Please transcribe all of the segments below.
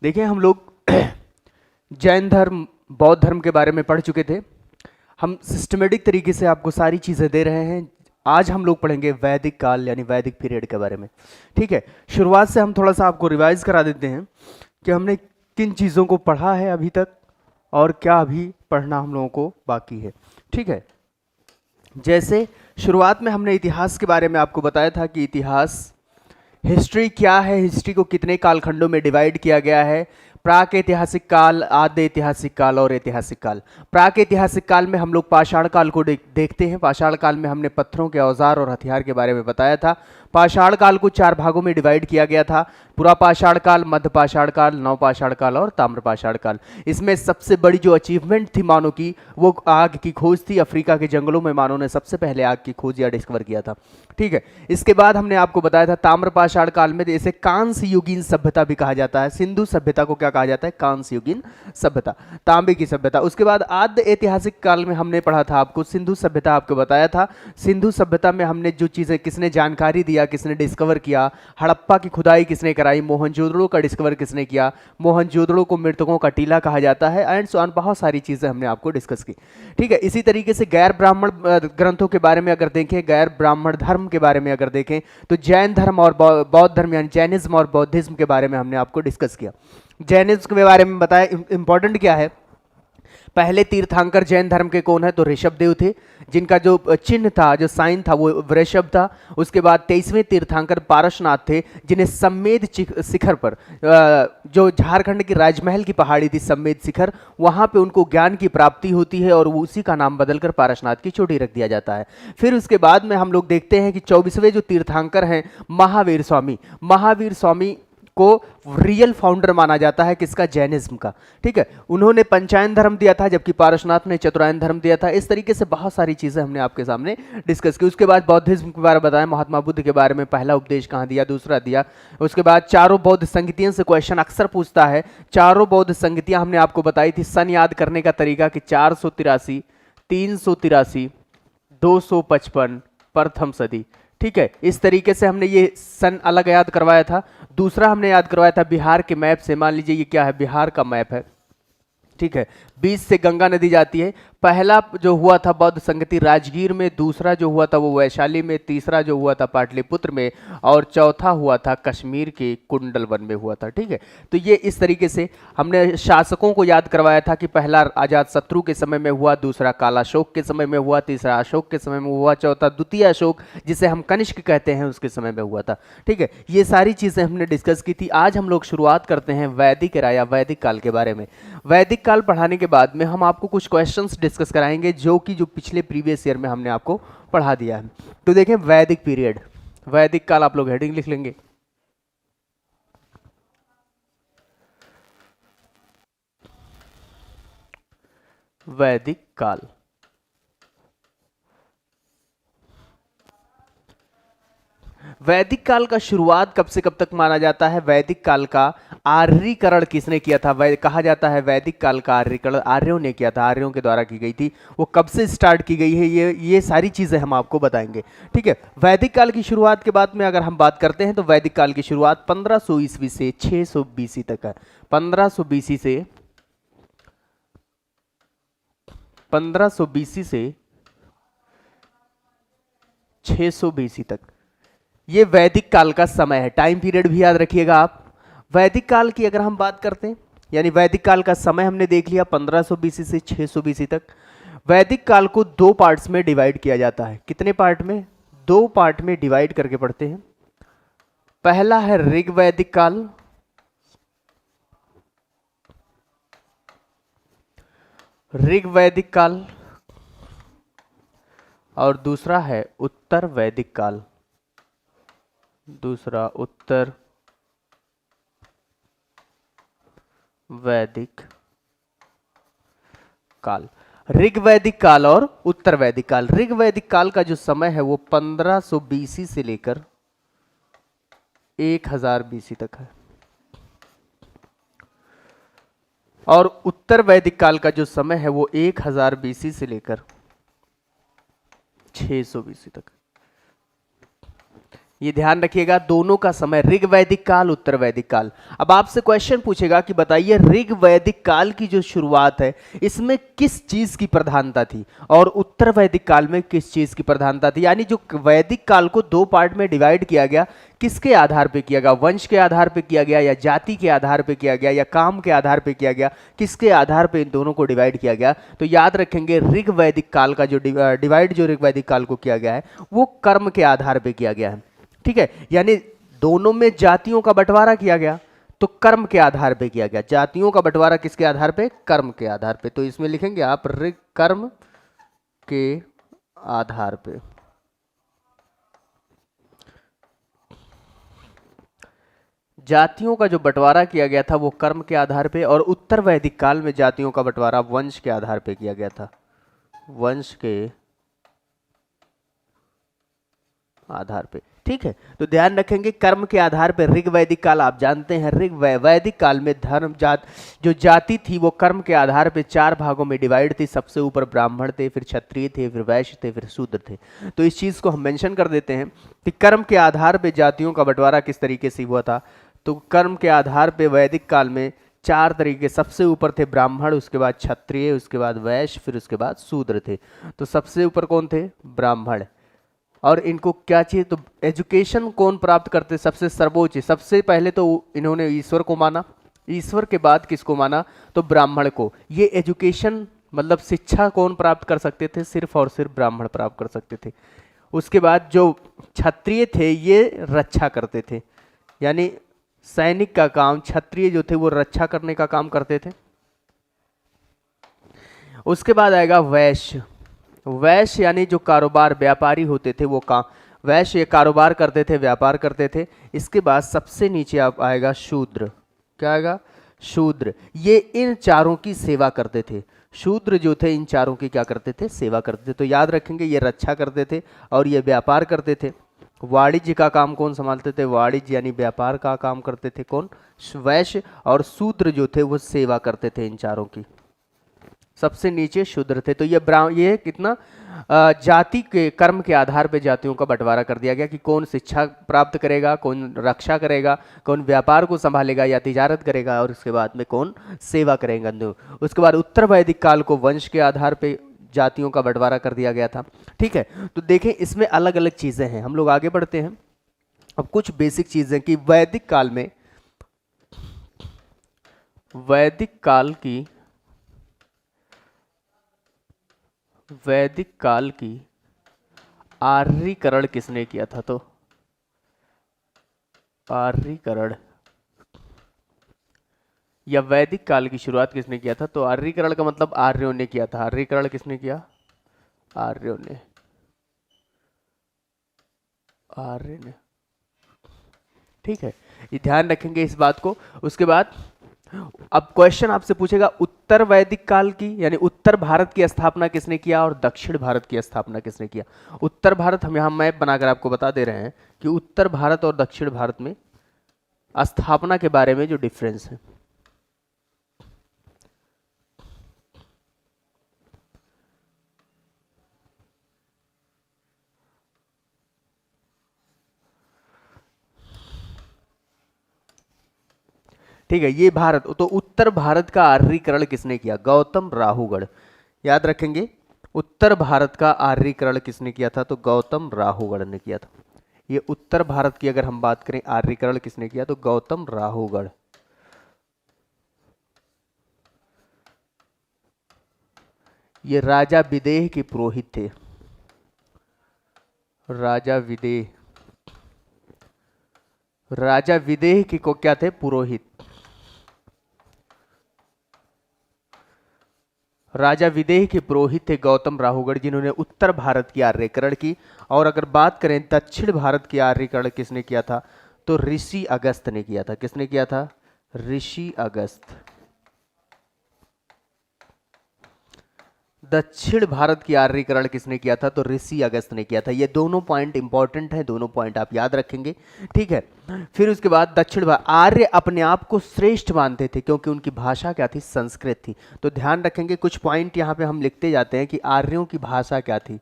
देखिए हम लोग जैन धर्म, बौद्ध धर्म के बारे में पढ़ चुके थे। हम सिस्टमेटिक तरीके से आपको सारी चीज़ें दे रहे हैं। आज हम लोग पढ़ेंगे वैदिक काल यानी वैदिक पीरियड के बारे में। ठीक है, शुरुआत से हम थोड़ा सा आपको रिवाइज करा देते हैं कि हमने किन चीज़ों को पढ़ा है अभी तक और क्या अभी पढ़ना हम लोगों को बाकी है। ठीक है, जैसे शुरुआत में हमने इतिहास के बारे में आपको बताया था कि इतिहास, हिस्ट्री क्या है, हिस्ट्री को कितने कालखंडों में डिवाइड किया गया है। प्राक ऐतिहासिक काल, आद्य ऐतिहासिक काल और ऐतिहासिक काल। प्राक ऐतिहासिक काल में हम लोग पाषाण काल को देखते हैं। पाषाण काल में हमने पत्थरों के औजार और हथियार के बारे में बताया था। पाषाण काल को 4 भागों में डिवाइड किया गया था: पुरा पाषाण काल, मध्य पाषाण काल, नव पाषाण काल और ताम्र पाषाण काल। इसमें सबसे बड़ी जो अचीवमेंट थी मानव की, वो आग की खोज थी। अफ्रीका के जंगलों में मानव ने सबसे पहले आग की खोज या डिस्कवर किया था। ठीक है, इसके बाद हमने आपको बताया था ताम्र पाषाण काल में इसे कांस्य युगीन सभ्यता भी कहा जाता है। सिंधु सभ्यता को क्या कहा जाता है? कांस्य युगीन सभ्यता, तांबे की सभ्यता। उसके बाद आद्य ऐतिहासिक काल में हमने पढ़ा था आपको सिंधु सभ्यता, आपको बताया था। सिंधु सभ्यता में हमने जो चीजें, किसने जानकारी दिया, किसने डिस्कवर किया, हड़प्पा की खुदाई किसने कराई, मोहनजोदड़ो का डिस्कवर किसने किया, मोहनजोदड़ो को मृतकों का टीला कहा जाता है, एंड सो ऑन। बहुत सारी चीजें हमने आपको डिस्कस की। ठीक है, इसी तरीके से गैर ब्राह्मण ग्रंथों के बारे में अगर देखें, गैर ब्राह्मण धर्म के बारे में अगर देखें, तो जैन धर्म और बौद्ध धर्म यानी जैनिज्म और बौद्धिज्म के बारे में हमने आपको डिस्कस किया। जैनिज्म के बारे में बताया, इंपॉर्टेंट क्या है। पहले तीर्थंकर जैन धर्म के कौन है? तो ऋषभदेव थे, जिनका जो चिन्ह था, जो साइन था, वो वृषभ था। उसके बाद 23वें तीर्थंकर पारसनाथ थे, जिन्हें सम्मेद शिखर पर, जो झारखंड की राजमहल की पहाड़ी थी सम्मेद शिखर, वहां पे उनको ज्ञान की प्राप्ति होती है और उसी का नाम बदलकर पारसनाथ की चोटी रख दिया जाता है। फिर उसके बाद में हम लोग देखते हैं कि 24वें जो तीर्थंकर हैं महावीर स्वामी, महावीर स्वामी को रियल फाउंडर माना जाता है किसका? जैनिज्म का। ठीक है, उन्होंने पंचायन धर्म दिया था, जबकि पारसनाथ ने चतुरायन धर्म दिया था। इस तरीके से बहुत सारी चीजें हमने आपके सामने डिस्कस की। उसके बाद बौद्धिज्म के बारे में बताया, महात्मा बुद्ध के बारे में, पहला उपदेश कहाँ दिया, दूसरा दिया। उसके बाद चारों बौद्ध संगतियों से क्वेश्चन अक्सर पूछता है। चारों बौद्ध संगतियां हमने आपको बताई थी। सन याद करने का तरीका कि 483, 383, 255, प्रथम सदी। ठीक है, इस तरीके से हमने ये सन अलग याद करवाया था। दूसरा हमने याद करवाया था बिहार के मैप से। मान लीजिए ये क्या है? बिहार का मैप है। ठीक है, बीच से गंगा नदी जाती है। पहला जो हुआ था बौद्ध संगति राजगीर में, दूसरा जो हुआ था वो वैशाली में, तीसरा जो हुआ था पाटलिपुत्र में, और चौथा हुआ था कश्मीर के कुंडलवन में हुआ था। ठीक है, तो ये इस तरीके से हमने शासकों को याद करवाया था कि पहला अजातशत्रु के समय में हुआ, दूसरा कालाशोक के समय में हुआ, तीसरा अशोक के समय में हुआ, चौथा द्वितीय अशोक जिसे हम कनिष्क कहते हैं उसके समय में हुआ था। ठीक है, ये सारी चीजें हमने डिस्कस की थी। आज हम लोग शुरुआत करते हैं वैदिक एरा या वैदिक काल के बारे में। वैदिक काल पढ़ाने के बाद में हम आपको कुछ क्वेश्चंस डिस्कस कराएंगे जो पिछले प्रीवियस ईयर में हमने आपको पढ़ा दिया है। तो देखें, वैदिक पीरियड, वैदिक काल, आप लोग हेडिंग लिख लेंगे। वैदिक काल, वैदिक काल का शुरुआत कब से कब तक माना जाता है? वैदिक काल का आर्यीकरण किसने किया था? कहा जाता है वैदिक काल का आर्यीकरण आर्यों ने किया था, आर्यों के द्वारा की गई थी। वो कब से स्टार्ट की गई है, ये सारी चीजें हम आपको बताएंगे। ठीक है, वैदिक काल की शुरुआत के बाद में अगर हम बात करते हैं तो वैदिक काल की शुरुआत 1500 ईस्वी से 600 बीसी तक है। 1500 बीसी से 1500 बीसी से 600 बीसी तक, ये वैदिक काल का समय है। टाइम पीरियड भी याद रखिएगा आप। वैदिक काल की अगर हम बात करते हैं, यानी वैदिक काल का समय हमने देख लिया 1500 बीसी से 600 बीसी तक। वैदिक काल को 2 पार्ट्स में डिवाइड किया जाता है। कितने पार्ट में? 2 पार्ट में डिवाइड करके पढ़ते हैं। पहला है ऋग्वैदिक काल, ऋग्वैदिक काल, और दूसरा है उत्तर वैदिक काल। दूसरा उत्तर वैदिक काल। ऋग्वैदिक काल और उत्तर वैदिक काल। ऋग्वैदिक काल का जो समय है वो 1500 बीसी से लेकर 1000 बीसी तक है, और उत्तर वैदिक काल का जो समय है वो 1000 बीसी से लेकर 600 बीसी तक। ये ध्यान रखिएगा, दोनों का समय ऋग वैदिक काल, उत्तर वैदिक काल। अब आपसे क्वेश्चन पूछेगा कि बताइए ऋग वैदिक काल की जो शुरुआत है इसमें किस चीज की प्रधानता थी और उत्तर वैदिक काल में किस चीज की प्रधानता थी। यानी जो वैदिक काल को दो पार्ट में डिवाइड किया गया, किसके आधार पर किया गया, वंश के आधार पर किया गया या जाति के आधार पर किया गया या काम के आधार पर किया गया, किसके आधार पर इन दोनों को डिवाइड किया गया। तो याद रखेंगे ऋग वैदिक काल का जो डिवाइड जो ऋग वैदिक काल को किया गया है वो कर्म के आधार पर किया गया है। ठीक है, यानी दोनों में जातियों का बंटवारा किया गया तो कर्म के आधार पे किया गया। जातियों का बंटवारा किसके आधार पे, कर्म के आधार पे। तो इसमें लिखेंगे आप ऋग कर्म के आधार पे। जातियों का जो बंटवारा किया गया था वो कर्म के आधार पे, और उत्तर वैदिक काल में जातियों का बंटवारा वंश के आधार पे किया गया था, वंश के आधार पे। ठीक है, तो ध्यान रखेंगे कर्म के आधार पर ऋग वैदिक काल आप जानते हैं, ऋग वैदिक काल में धर्म जात जो जाति थी वो कर्म के आधार पर चार भागों में डिवाइड थी। सबसे ऊपर ब्राह्मण थे, फिर क्षत्रिय थे, फिर वैश्य थे, फिर शूद्र थे। तो इस चीज को हम मेंशन कर देते हैं कि कर्म के आधार पर जातियों का बंटवारा किस तरीके से हुआ था। तो कर्म के आधार पर वैदिक काल में चार तरीके, सबसे ऊपर थे ब्राह्मण, उसके बाद क्षत्रिय, उसके बाद वैश्य, फिर उसके बाद शूद्र थे। तो सबसे ऊपर कौन थे, ब्राह्मण। और इनको क्या चाहिए, तो एजुकेशन कौन प्राप्त करते, सबसे सर्वोच्च, सबसे पहले तो इन्होंने ईश्वर को माना, ईश्वर के बाद किसको माना, तो ब्राह्मण को। ये एजुकेशन मतलब शिक्षा कौन प्राप्त कर सकते थे, सिर्फ और सिर्फ ब्राह्मण प्राप्त कर सकते थे। उसके बाद जो क्षत्रिय थे ये रक्षा करते थे, यानी सैनिक का काम, क्षत्रिय जो थे वो रक्षा करने का काम करते थे। उसके बाद आएगा वैश्य। वैश्य यानी जो कारोबार व्यापारी होते थे वो काम, वैश्य कारोबार करते थे, व्यापार करते थे। इसके बाद सबसे नीचे आप आएगा शूद्र। क्या आएगा, शूद्र। ये इन चारों की सेवा करते थे। शूद्र जो थे इन चारों की क्या करते थे, सेवा करते थे। तो याद रखेंगे ये रक्षा करते थे और ये व्यापार करते थे। वाणिज्य का काम कौन संभालते थे, वाणिज्य यानी व्यापार का काम करते थे कौन, वैश्य। और शूद्र जो थे वो सेवा करते थे इन चारों की। सबसे नीचे शूद्र थे। तो ये कितना जाति के कर्म के आधार पर जातियों का बंटवारा कर दिया गया कि कौन शिक्षा प्राप्त करेगा, कौन रक्षा करेगा, कौन व्यापार को संभालेगा या तिजारत करेगा, और उसके बाद में कौन सेवा करेगा। उसके बाद उत्तर वैदिक काल को वंश के आधार पर जातियों का बंटवारा कर दिया गया था। ठीक है, तो देखें इसमें अलग अलग चीजें हैं। हम लोग आगे बढ़ते हैं। अब कुछ बेसिक चीजें कि वैदिक काल में, वैदिक काल की आर्यीकरण किसने किया था, तो आर्यीकरण या वैदिक काल की शुरुआत किसने किया था, तो आर्यीकरण का मतलब आर्यों ने किया था। आर्यीकरण किसने किया, आर्यों ने, आर्य ने। ठीक है, ये ध्यान रखेंगे इस बात को। उसके बाद अब क्वेश्चन आपसे पूछेगा उत्तर वैदिक काल की यानी उत्तर भारत की स्थापना किसने किया और दक्षिण भारत की स्थापना किसने किया। उत्तर भारत, हम यहां मैप बनाकर आपको बता दे रहे हैं कि उत्तर भारत और दक्षिण भारत में स्थापना के बारे में जो डिफरेंस है। ठीक है, ये भारत, तो उत्तर भारत का आर्यीकरण किसने किया, गौतम राहुगढ़। याद रखेंगे उत्तर भारत का आर्यीकरण किसने किया था, तो गौतम राहुगढ़ ने किया था। ये उत्तर भारत की अगर हम बात करें आर्यीकरण किसने किया, तो गौतम राहुगढ़। ये राजा विदेह के पुरोहित थे, राजा विदेह, राजा विदेह के को क्या थे, पुरोहित। राजा विदेह के पुरोहित थे गौतम राहुगढ़, जिन्होंने उत्तर भारत की आर्यीकरण की। और अगर बात करें दक्षिण भारत की आर्यीकरण किसने किया था, तो ऋषि अगस्त ने किया था। किसने किया था, ऋषि अगस्त। दक्षिण भारत की आर्यीकरण किसने किया था, तो ऋषि अगस्त ने किया था। ये दोनों पॉइंट इंपॉर्टेंट हैं, दोनों पॉइंट आप याद रखेंगे। ठीक है, फिर उसके बाद दक्षिण भारत, आर्य अपने आप को श्रेष्ठ मानते थे क्योंकि उनकी भाषा क्या थी, संस्कृत थी। तो ध्यान रखेंगे कुछ पॉइंट यहाँ पे हम लिखते जाते हैं कि आर्यों की भाषा क्या थी।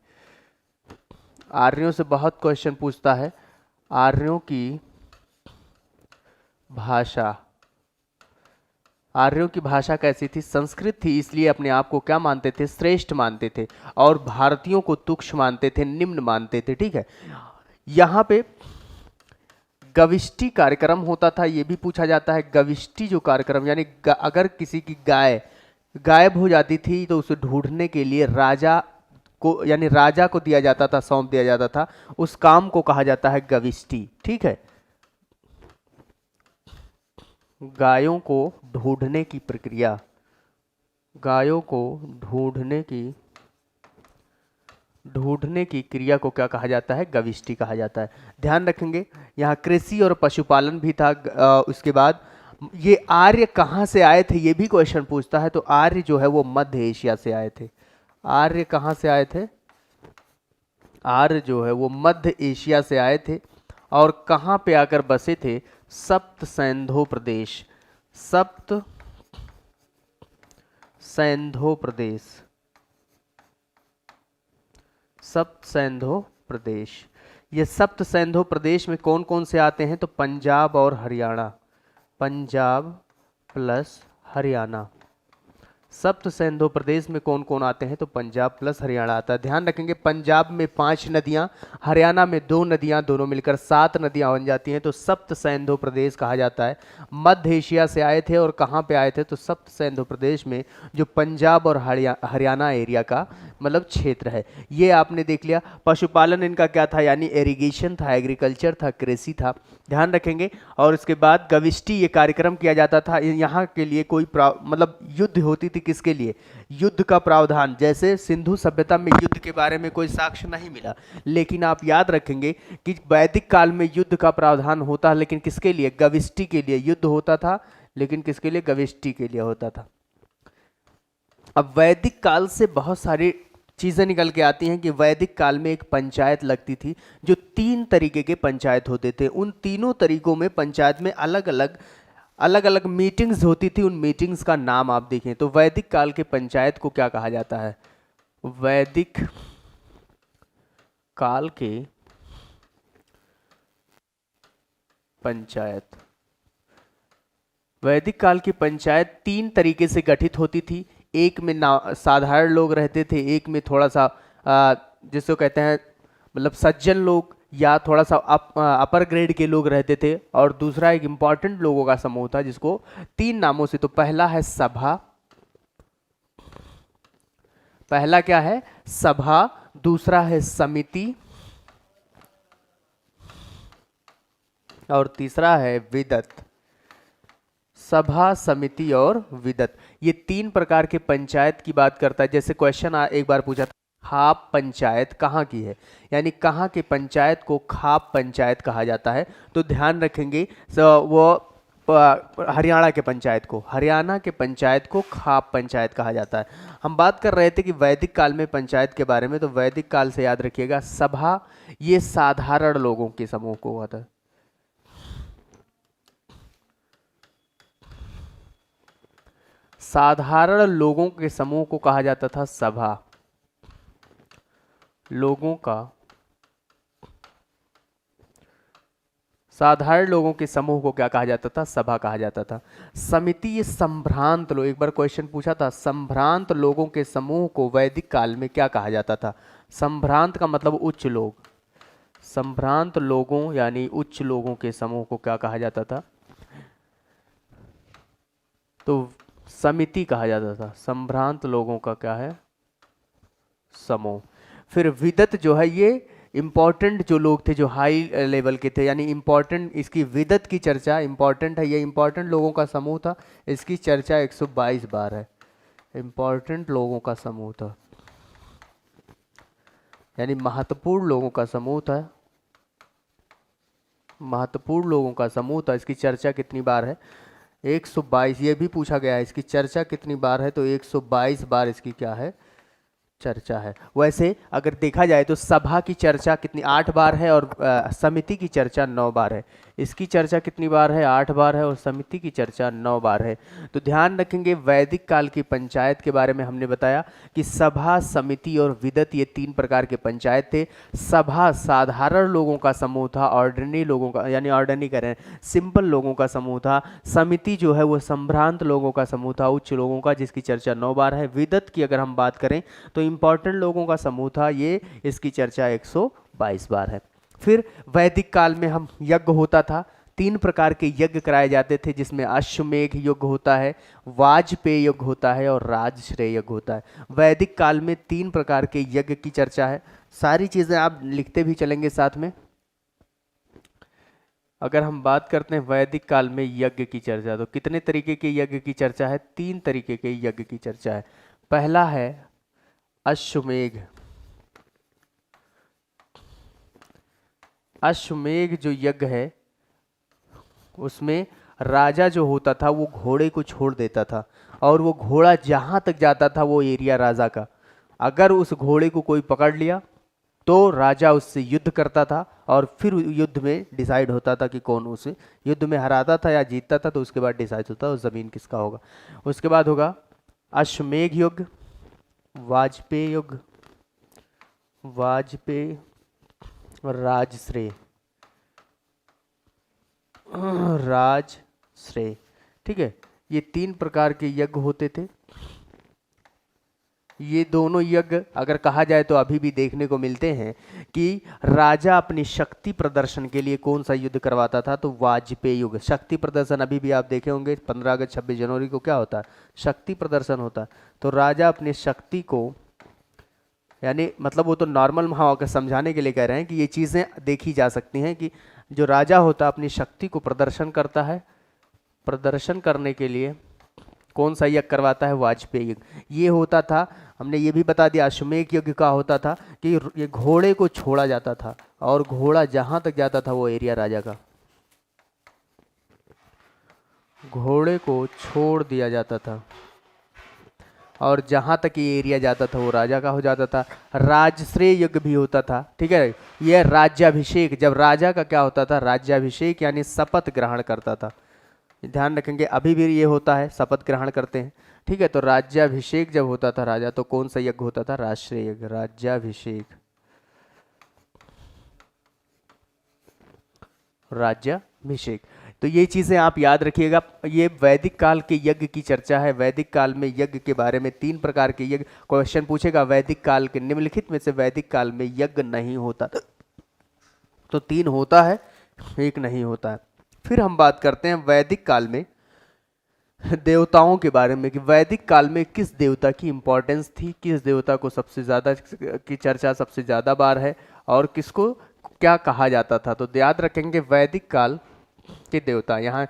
आर्यों से बहुत क्वेश्चन पूछता है, आर्यों की भाषा, आर्यों की भाषा कैसी थी? संस्कृत थी, इसलिए अपने आप को क्या मानते थे? श्रेष्ठ मानते थे, और भारतीयों को तुच्छ मानते थे, निम्न मानते थे। ठीक है, यहाँ पे गविष्टि कार्यक्रम होता था, ये भी पूछा जाता है। गविष्टि जो कार्यक्रम, यानी अगर किसी की गाय गायब हो जाती थी तो उसे ढूंढने के लिए राजा को, यानी राजा को दिया जाता था, सौंप दिया जाता था, उस काम को कहा जाता है गविष्टि। ठीक है, गायों को ढूंढने की प्रक्रिया, गायों को ढूंढने की क्रिया को क्या कहा जाता है? गविष्टि कहा जाता है। ध्यान रखेंगे, यहाँ कृषि और पशुपालन भी था। उसके बाद ये आर्य कहाँ से आए थे, ये भी क्वेश्चन पूछता है। तो आर्य जो है वो मध्य एशिया से आए थे। आर्य कहाँ से आए थे? आर्य जो है वो मध्य एशिया से आए थे, और कहाँ पे आकर बसे थे? सप्त सैंधो प्रदेश, सप्त सैंधो प्रदेश, सप्त सैंधो प्रदेश। ये सप्त सैंधो प्रदेश में कौन कौन से आते हैं? तो पंजाब और हरियाणा, पंजाब प्लस हरियाणा। सप्त सैंधो प्रदेश में कौन कौन आते हैं? तो पंजाब प्लस हरियाणा आता है। ध्यान रखेंगे, पंजाब में 5 नदियां, हरियाणा में 2 नदियां, दोनों मिलकर 7 नदियां बन जाती हैं। तो सप्त सैंधो प्रदेश कहा जाता है। मध्य एशिया से आए थे, और कहाँ पे आए थे? तो सप्त सैंधो प्रदेश में, जो पंजाब और हरियाणा एरिया का मतलब क्षेत्र है। ये आपने देख लिया। पशुपालन इनका क्या था? यानी एरीगेशन था, एग्रीकल्चर था, कृषि था। ध्यान रखेंगे। और इसके बाद गविष्टि ये कार्यक्रम किया जाता था। यहाँ के लिए कोई मतलब युद्ध होती थी, किसके लिए? युद्ध का प्रावधान। जैसे सिंधु सभ्यता में युद्ध के बारे में कोई साक्ष्य नहीं मिला, लेकिन आप याद रखेंगे कि वैदिक काल में युद्ध का प्रावधान होता है, लेकिन किसके लिए? गविष्टि के लिए युद्ध होता था, लेकिन किसके लिए? गविष्टि के लिए होता था। अब वैदिक काल से बहुत सारी चीज़ें निकल के आती हैं कि वैदिक काल में एक पंचायत लगती थी, जो 3 तरीके के पंचायत होते थे। उन तीनों तरीकों में पंचायत में अलग अलग मीटिंग्स होती थी। उन मीटिंग्स का नाम आप देखें तो वैदिक काल के पंचायत को क्या कहा जाता है? वैदिक काल के पंचायत, वैदिक काल की पंचायत 3 तरीके से गठित होती थी। एक में साधारण लोग रहते थे, एक में थोड़ा सा जिसको कहते हैं मतलब सज्जन लोग, या थोड़ा सा अपर ग्रेड के लोग रहते थे, और दूसरा एक इंपॉर्टेंट लोगों का समूह था, जिसको 3 नामों से। तो पहला है सभा, पहला क्या है? सभा। दूसरा है समिति, और तीसरा है विदत। सभा, समिति और विदत, ये 3 प्रकार के पंचायत की बात करता है। जैसे क्वेश्चन एक बार पूछा था, खाप पंचायत कहाँ की है, यानी कहाँ के पंचायत को खाप पंचायत कहा जाता है? तो ध्यान रखेंगे, वो हरियाणा के पंचायत को, हरियाणा के पंचायत को खाप पंचायत कहा जाता है। हम बात कर रहे थे कि वैदिक काल में पंचायत के बारे में, तो वैदिक काल से याद रखिएगा, सभा ये साधारण लोगों के समूह को हुआ था। साधारण लोगों के समूह को कहा जाता था सभा। लोगों का, साधारण लोगों के समूह को क्या कहा जाता था? सभा कहा जाता था। समिति ये संभ्रांत लोग, एक बार क्वेश्चन पूछा था, संभ्रांत लोगों के समूह को वैदिक काल में क्या कहा जाता था? संभ्रांत का मतलब उच्च लोग, संभ्रांत लोगों यानी उच्च लोगों के समूह को क्या कहा जाता था? तो समिति कहा जाता था। संभ्रांत लोगों का क्या है? समूह। फिर विदत जो है, ये इंपॉर्टेंट जो लोग थे, जो हाई लेवल के थे, यानी इंपॉर्टेंट, इसकी विदत की चर्चा इंपॉर्टेंट है, ये इंपॉर्टेंट लोगों का समूह था। इसकी चर्चा 122 बार है। इंपॉर्टेंट लोगों का समूह था, यानी महत्वपूर्ण लोगों का समूह था, महत्वपूर्ण लोगों का समूह था। इसकी चर्चा कितनी बार है? 122। ये भी पूछा गया है इसकी चर्चा कितनी बार है, तो 122 बार इसकी क्या है? चर्चा है। वैसे अगर देखा जाए तो सभा की चर्चा कितनी 8 बार है, और समिति की चर्चा 9 बार है। इसकी चर्चा कितनी बार है? 8 बार है। और समिति की चर्चा 9 बार है। तो ध्यान रखेंगे वैदिक काल की पंचायत के बारे में हमने बताया कि सभा, समिति और विदत ये 3 प्रकार के पंचायत थे। सभा साधारण लोगों का समूह था, ऑर्डिनरी लोगों का, यानी ऑर्डिनरी कह रहे हैं, सिंपल लोगों का समूह था। समिति जो है वो संभ्रांत लोगों का समूह था, उच्च लोगों का, जिसकी चर्चा 9 बार है। विदत की अगर हम बात करें तो इंपॉर्टेंट लोगों का समूह था, ये इसकी चर्चा 122 बार है। फिर वैदिक काल में हम यज्ञ होता था, 3 प्रकार के यज्ञ कराए जाते थे, जिसमें अश्वमेघ यज्ञ होता है, वाजपेय यज्ञ होता है और राजश्रेय यज्ञ होता है। वैदिक काल में 3 प्रकार के यज्ञ की चर्चा है। सारी चीजें आप लिखते भी चलेंगे साथ में। अगर हम बात करते हैं वैदिक काल में यज्ञ की चर्चा, तो कितने तरीके के यज्ञ की चर्चा है? 3 तरीके के यज्ञ की चर्चा है। पहला है अश्वमेघ। अश्वमेघ जो यज्ञ है उसमें राजा जो होता था वो घोड़े को छोड़ देता था, और वो घोड़ा जहां तक जाता था वो एरिया राजा का। अगर उस घोड़े को कोई पकड़ लिया तो राजा उससे युद्ध करता था, और फिर युद्ध में डिसाइड होता था कि कौन उसे युद्ध में हराता था या जीतता था। तो उसके बाद डिसाइड होता उस जमीन किसका होगा। उसके बाद होगा अश्वमेघ यज्ञ, वाजपेय यज्ञ, वाजपेय, राजश्रेय, राजश्रेय। ठीक है, ये 3 प्रकार के यज्ञ होते थे। ये दोनों यज्ञ अगर कहा जाए तो अभी भी देखने को मिलते हैं कि राजा अपनी शक्ति प्रदर्शन के लिए कौन सा युद्ध करवाता था? तो वाजपेय युद्ध। शक्ति प्रदर्शन अभी भी आप देखे होंगे, 15 अगस्त 26 जनवरी को क्या होता है? शक्ति प्रदर्शन होता है। तो राजा अपनी शक्ति को, यानी मतलब वो तो नॉर्मल हाँ समझाने के लिए कह रहे हैं कि ये चीज़ें देखी जा सकती हैं कि जो राजा होता है अपनी शक्ति को प्रदर्शन करता है, प्रदर्शन करने के लिए कौन सा यज्ञ करवाता है? वाजपेय यज्ञ। ये होता था, हमने ये भी बता दिया। अश्वमेघ यज्ञ का होता था कि ये घोड़े को छोड़ा जाता था, और घोड़ा जहां तक जाता था वो एरिया राजा का। घोड़े को छोड़ दिया जाता था, और जहां तक ये एरिया जाता था वो राजा का हो जाता था। राजश्रेय यज्ञ भी होता था। ठीक है, यह राज्याभिषेक, जब राजा का क्या होता था? राज्याभिषेक, यानी शपथ ग्रहण करता था। ध्यान रखेंगे अभी भी ये होता है, शपथ ग्रहण करते हैं। ठीक है, तो राज्याभिषेक जब होता था राजा, तो कौन सा यज्ञ होता था? राजश्रेय यज्ञ, राज्याभिषेक, राज्याभिषेक। तो ये चीजें आप याद रखिएगा। ये वैदिक काल के यज्ञ की चर्चा है। वैदिक काल में यज्ञ के बारे में 3 प्रकार के यज्ञ। क्वेश्चन पूछेगा वैदिक काल के निम्नलिखित में से वैदिक काल में यज्ञ नहीं होता, तो 3 होता है, 1 नहीं होता है। फिर हम बात करते हैं वैदिक काल में देवताओं के बारे में कि वैदिक काल में किस देवता की इंपॉर्टेंस थी, किस देवता को सबसे ज़्यादा की चर्चा सबसे ज़्यादा बार है, और किसको क्या कहा जाता था। तो याद रखेंगे वैदिक काल के देवता, यहाँ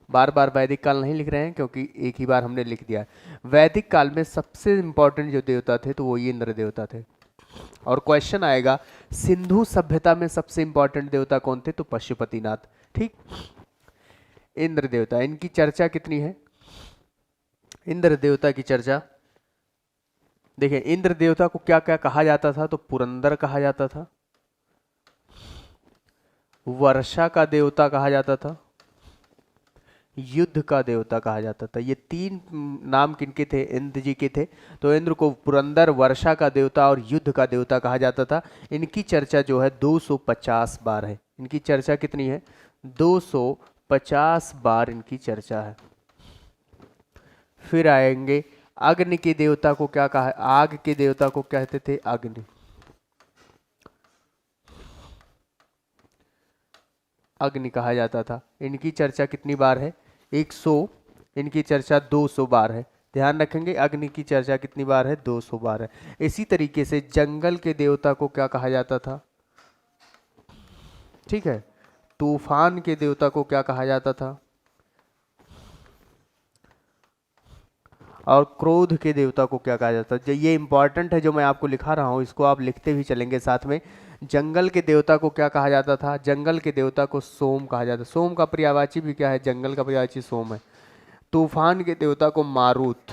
बार बार वैदिक काल नहीं लिख रहे हैं क्योंकि एक ही बार हमने लिख दिया है। वैदिक काल में सबसे इंपॉर्टेंट जो देवता थे तो वो ये इंद्र देवता थे। और क्वेश्चन आएगा सिंधु सभ्यता में सबसे इंपॉर्टेंट देवता कौन थे? तो पशुपतिनाथ। ठीक, इंद्र देवता, इनकी चर्चा कितनी है? इंद्र देवता की चर्चा देखिए, इंद्र देवता को क्या क्या कहा जाता था? तो पुरंदर कहा जाता था, वर्षा का देवता कहा जाता था, युद्ध का देवता कहा जाता था। ये 3 नाम किनके थे? इंद्र जी के थे। तो इंद्र को पुरंदर, वर्षा का देवता और युद्ध का देवता कहा जाता था। इनकी चर्चा जो है 250 बार है। इनकी चर्चा कितनी है? 250 बार इनकी चर्चा है। फिर आएंगे अग्नि के देवता को क्या कहा? आग के देवता को कहते थे अग्नि। अग्नि कहा जाता था। इनकी चर्चा कितनी बार है? 100। इनकी चर्चा 200 बार है। ध्यान रखेंगे अग्नि की चर्चा कितनी बार है? 200 बार है। इसी तरीके से जंगल के देवता को क्या कहा जाता था? ठीक है, तूफान के देवता को क्या कहा जाता था? और क्रोध के देवता को क्या कहा जाता है? ये इंपॉर्टेंट है जो मैं आपको लिखा रहा हूँ, इसको आप लिखते भी चलेंगे साथ में। जंगल के देवता को क्या कहा जाता था? जंगल के देवता को सोम कहा जाता है। सोम का पर्यायवाची भी क्या है? जंगल का पर्यायवाची सोम है। तूफान के देवता को मारुत,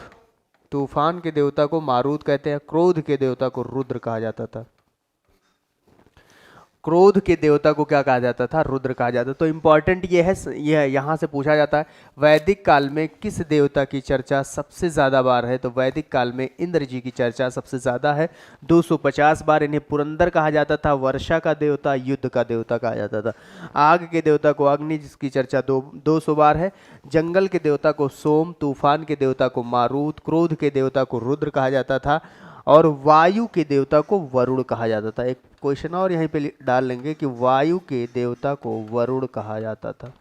तूफान के देवता को मारुत कहते हैं। क्रोध के देवता को रुद्र कहा जाता था। क्रोध के देवता को क्या कहा जाता था? रुद्र कहा जाता। तो इम्पॉर्टेंट ये है, ये यहाँ से पूछा जाता है वैदिक काल में किस देवता की चर्चा सबसे ज़्यादा बार है? तो वैदिक काल में इंद्र जी की चर्चा सबसे ज़्यादा है, 250 बार। इन्हें पुरंदर कहा जाता था, वर्षा का देवता, युद्ध का देवता कहा जाता था। आग के देवता को अग्नि, जिसकी चर्चा 200 बार है। जंगल के देवता को सोम, तूफान के देवता को मारुत, क्रोध के देवता को रुद्र कहा जाता था, और वायु के देवता को वरुण कहा जाता था। एक क्वेश्चन और यहीं पे डाल लेंगे कि वायु के देवता को वरुण कहा जाता था।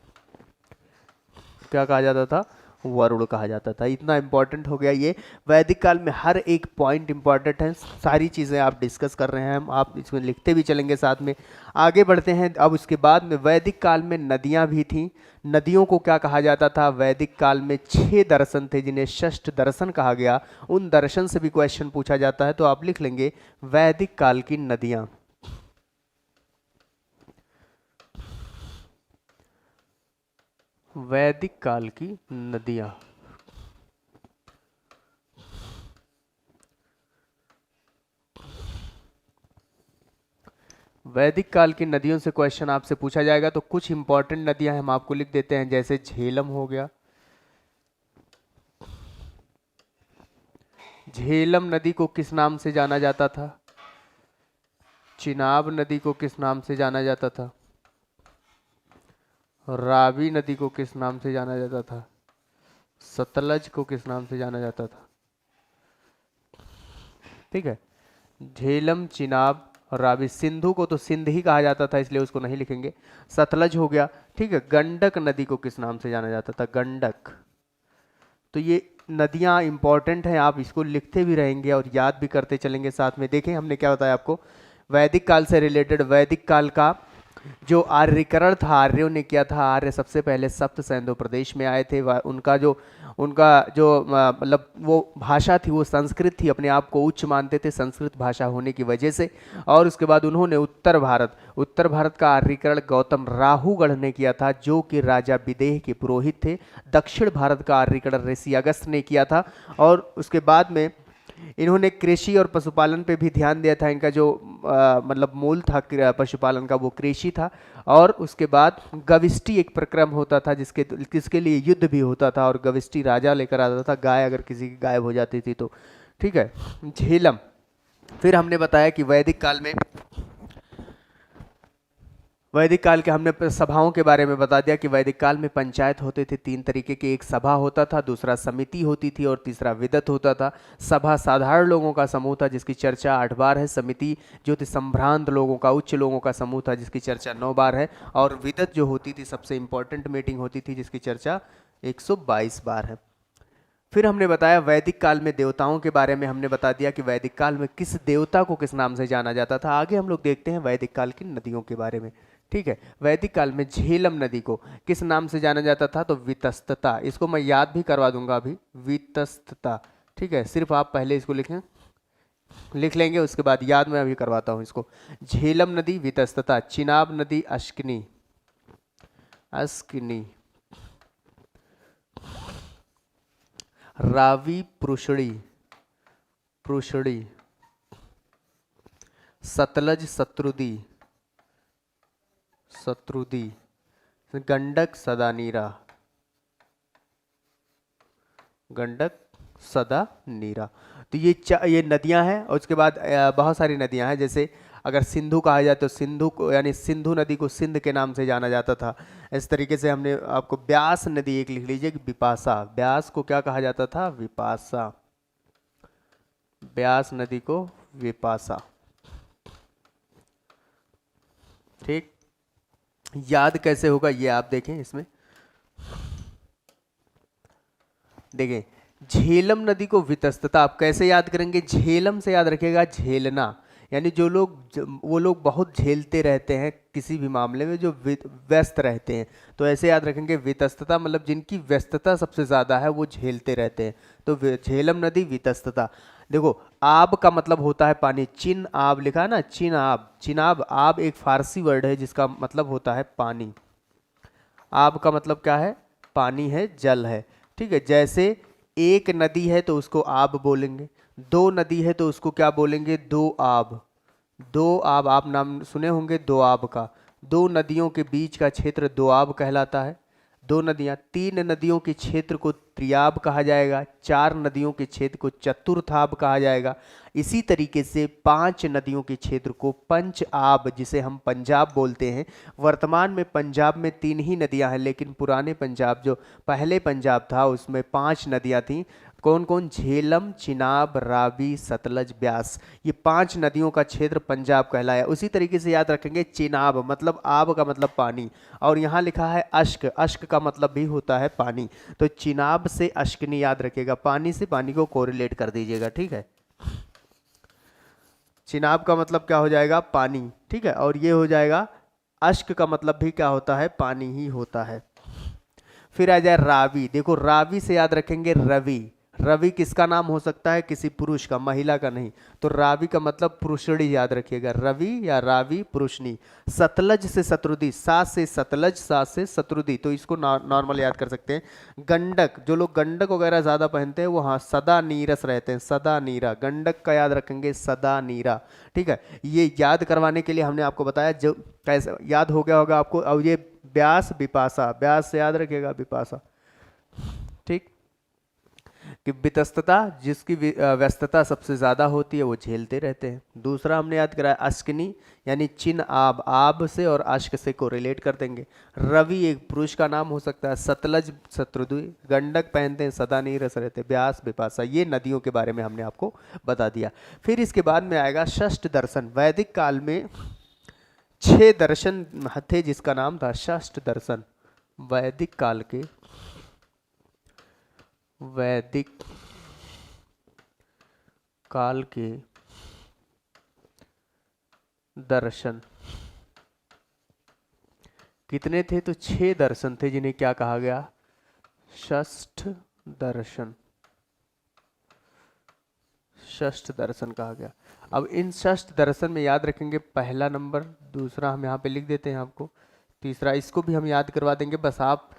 क्या कहा जाता था? वरुण कहा जाता था। इतना इंपॉर्टेंट हो गया ये। वैदिक काल में हर एक पॉइंट इंपॉर्टेंट है, सारी चीज़ें आप डिस्कस कर रहे हैं, हम आप इसमें लिखते भी चलेंगे साथ में। आगे बढ़ते हैं। अब उसके बाद में वैदिक काल में नदियाँ भी थीं। नदियों को क्या कहा जाता था? वैदिक काल में 6 दर्शन थे जिन्हें षष्ठ दर्शन कहा गया। उन दर्शन से भी क्वेश्चन पूछा जाता है, तो आप लिख लेंगे वैदिक काल की नदियाँ। वैदिक काल की नदियाँ। वैदिक काल की नदियों से क्वेश्चन आपसे पूछा जाएगा, तो कुछ इंपॉर्टेंट नदियां हम आपको लिख देते हैं, जैसे झेलम हो गया। झेलम नदी को किस नाम से जाना जाता था? चिनाब नदी को किस नाम से जाना जाता था? रावी नदी को किस नाम से जाना जाता था? सतलज को किस नाम से जाना जाता था? ठीक है, झेलम, चिनाब, रावी। सिंधु को तो सिंध ही कहा जाता था, इसलिए उसको नहीं लिखेंगे। सतलज हो गया। ठीक है, गंडक नदी को किस नाम से जाना जाता था? गंडक। तो ये नदियां इंपॉर्टेंट हैं, आप इसको लिखते भी रहेंगे और याद भी करते चलेंगे साथ में। देखें हमने क्या बताया आपको, वैदिक काल से रिलेटेड। वैदिक काल का जो आर्यकरण था, आर्यों ने किया था। आर्य सबसे पहले सप्त सैंधव प्रदेश में आए थे। उनका जो मतलब वो भाषा थी, वो संस्कृत थी। अपने आप को उच्च मानते थे संस्कृत भाषा होने की वजह से। और उसके बाद उन्होंने उत्तर भारत का आर्यकरण गौतम राहुगढ़ ने किया था, जो कि राजा विदेह के पुरोहित थे। दक्षिण भारत का आर्यकरण ऋषि अगस्त ने किया था। और उसके बाद में इन्होंने कृषि और पशुपालन पे भी ध्यान दिया था। इनका जो मतलब मूल था पशुपालन का, वो कृषि था। और उसके बाद गविष्टि एक प्रक्रम होता था जिसके लिए युद्ध भी होता था, और गविष्टि राजा लेकर आता था गाय, अगर किसी की गायब हो जाती थी तो। ठीक है, झेलम। फिर हमने बताया कि वैदिक काल के हमने सभाओं के बारे में बता दिया कि वैदिक काल में पंचायत होते थे 3 तरीके के। एक सभा होता था, दूसरा समिति होती थी, और तीसरा विदत होता था। सभा साधारण लोगों का समूह था जिसकी चर्चा 8 बार है। समिति जो थी संभ्रांत लोगों का, उच्च लोगों का समूह था जिसकी चर्चा 9 बार है। और विदत जो होती थी सबसे इंपॉर्टेंट मीटिंग होती थी जिसकी चर्चा 122 बार है। फिर हमने बताया वैदिक काल में देवताओं के बारे में। हमने बता दिया कि वैदिक काल में किस देवता को किस नाम से जाना जाता था। आगे हम लोग देखते हैं वैदिक काल की नदियों के बारे में। ठीक है, वैदिक काल में झेलम नदी को किस नाम से जाना जाता था? तो वितस्तता। इसको मैं याद भी करवा दूंगा अभी, वितस्तता। ठीक है, सिर्फ आप पहले इसको लिख लेंगे, उसके बाद याद मैं अभी करवाता हूं इसको। झेलम नदी, वितस्तता। चिनाब नदी, अश्किनी, रावी, पृषणी, सतलज, शत्रुदी, गंडक, सदा नीरा। तो ये नदियां हैं। और उसके बाद बहुत सारी नदियां हैं, जैसे अगर सिंधु कहा जाए तो सिंधु को, यानी सिंधु नदी को सिंध के नाम से जाना जाता था। इस तरीके से हमने आपको ब्यास नदी एक लिख लीजिए कि विपाशा। ब्यास को क्या कहा जाता था? विपाशा। ब्यास नदी को विपाशा। ठीक, याद कैसे होगा ये आप देखें इसमें। देखें, झेलम नदी को वितस्तता आप कैसे याद करेंगे? झेलम से याद रखिएगा, झेलना, यानी वो लोग बहुत झेलते रहते हैं किसी भी मामले में, जो व्यस्त रहते हैं। तो ऐसे याद रखेंगे, वितस्तता मतलब जिनकी व्यस्तता सबसे ज़्यादा है वो झेलते रहते हैं। तो झेलम नदी, वितस्तता। देखो, आब का मतलब होता है पानी। चिन आब लिखा है ना, चिन आब, चिनाब। आब एक फारसी वर्ड है जिसका मतलब होता है पानी। आब का मतलब क्या है? पानी है, जल है। ठीक है, जैसे एक नदी है तो उसको आब बोलेंगे, 2 नदी है तो उसको क्या बोलेंगे? 2 आब। दोआब, आप नाम सुने होंगे दोआब का। दो नदियों के बीच का क्षेत्र दोआब कहलाता है। दो नदियां, तीन नदियों के क्षेत्र को त्रियाब कहा जाएगा, चार नदियों के क्षेत्र को चतुर्थाब कहा जाएगा। इसी तरीके से पांच नदियों के क्षेत्र को पंच आब, जिसे हम पंजाब बोलते हैं। वर्तमान में पंजाब में तीन ही नदियां हैं, लेकिन पुराने पंजाब जो पहले पंजाब था उसमें पांच नदियां थीं। कौन कौन? झेलम, चिनाब, रावी, सतलज, ब्यास। ये पांच नदियों का क्षेत्र पंजाब कहलाया। उसी तरीके से याद रखेंगे चिनाब मतलब आब का मतलब पानी, और यहाँ लिखा है अश्क, अश्क का मतलब भी होता है पानी। तो चिनाब से अश्कनी याद रखिएगा, पानी से पानी को कोरिलेट कर दीजिएगा, ठीक है। चिनाब का मतलब क्या हो जाएगा? पानी, ठीक है। और ये हो जाएगा अश्क का मतलब भी क्या होता है? पानी ही होता है। फिर आ जाए रावी। देखो रावी से याद रखेंगे रवि। रवि किसका नाम हो सकता है? किसी पुरुष का, महिला का नहीं। तो रावी का मतलब पुरुषणी याद रखिएगा, रवि या रावी पुरुषनी। सतलज से शत्रुदी, सा से सतलज, सा से शत्रुदी, तो इसको नॉर्मल याद कर सकते हैं। गंडक, जो लोग गंडक वगैरह ज्यादा पहनते हैं वो हाँ सदा नीरस रहते हैं, सदा नीरा। गंडक का याद रखेंगे सदा नीरा, ठीक है। ये याद करवाने के लिए हमने आपको बताया, जो कैसे याद हो गया होगा आपको। और ये ब्यास विपाशा, ब्यास से याद रखिएगा विपाशा, ठीक। कि वितस्तता, जिसकी व्यस्तता सबसे ज्यादा होती है वो झेलते रहते हैं। दूसरा हमने याद कराया अश्किनी, यानी चिन आब, आब से और अश्क से को रिलेट कर देंगे। रवि एक पुरुष का नाम हो सकता है। सतलज शत्रुद्वी, गंडक पहनते हैं सदा नीरस रहते। ब्यास विपाशा, ये नदियों के बारे में हमने आपको बता दिया। फिर इसके बाद में आएगा षष्ठ दर्शन। वैदिक काल में छह दर्शन थे जिसका नाम था षष्ठ दर्शन। वैदिक काल के, वैदिक काल के दर्शन कितने थे? तो छह दर्शन थे, जिन्हें क्या कहा गया? षष्ठ दर्शन, षष्ठ दर्शन कहा गया। अब इन षष्ठ दर्शन में याद रखेंगे पहला नंबर, दूसरा हम यहाँ पे लिख देते हैं आपको, तीसरा इसको भी हम याद करवा देंगे। बस आप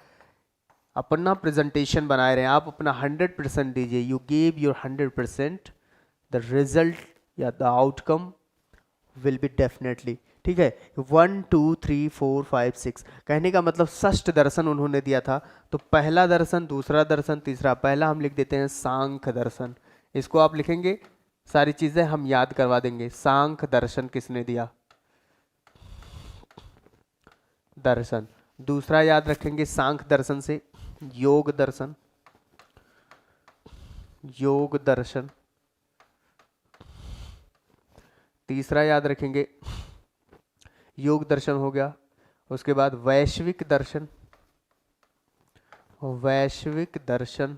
अपना प्रेजेंटेशन बनाए रहे हैं, आप अपना 100% दीजिए। You give your 100%, the result या the outcome will be definitely, ठीक है। 1 2 3 4 5 6 कहने का मतलब षष्ठ दर्शन उन्होंने दिया था। तो पहला दर्शन, दूसरा दर्शन, तीसरा। पहला हम लिख देते हैं सांख्य दर्शन, इसको आप लिखेंगे, सारी चीजें हम याद करवा देंगे। सांख्य दर्शन किसने दिया? दर्शन। दूसरा याद रखेंगे सांख्य दर्शन से योग दर्शन, योग दर्शन। तीसरा याद रखेंगे योग दर्शन हो गया। उसके बाद वैश्विक दर्शन, वैश्विक दर्शन।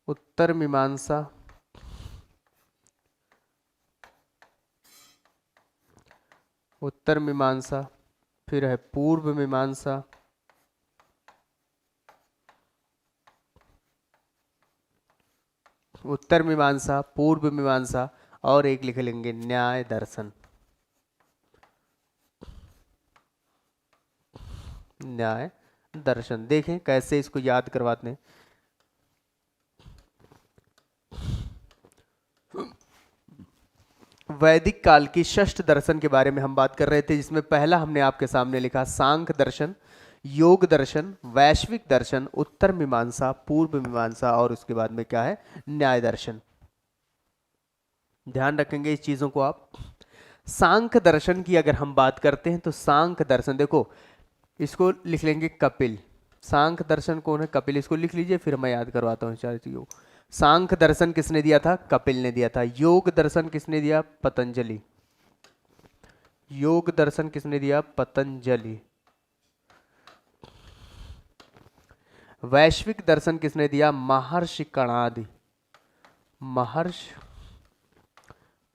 उत्तर मीमांसा, उत्तर मीमांसा। फिर है पूर्व मीमांसा, उत्तर मीमांसा, पूर्व मीमांसा, और एक लिख लेंगे न्याय दर्शन, न्याय दर्शन। देखें कैसे इसको याद करवाते हैं। वैदिक काल की षष्ठ दर्शन के बारे में हम बात कर रहे थे, जिसमें पहला हमने आपके सामने लिखा सांख्य दर्शन, योग दर्शन, वैश्विक दर्शन, उत्तर मीमांसा, पूर्व मीमांसा, और उसके बाद में क्या है? न्याय दर्शन। ध्यान रखेंगे इस चीजों को आप। सांख्य दर्शन की अगर हम बात करते हैं तो सांख्य दर्शन, देखो इसको लिख लेंगे कपिल। सांख्य दर्शन कौन है? कपिल। इसको लिख लीजिए, फिर मैं याद करवाता हूँ चार चीजों। सांख्य दर्शन किसने दिया था? कपिल ने दिया था। योग दर्शन किसने दिया? पतंजलि। योग दर्शन किसने दिया? पतंजलि। वैश्विक दर्शन किसने दिया? महर्षि कणादि। महर्षि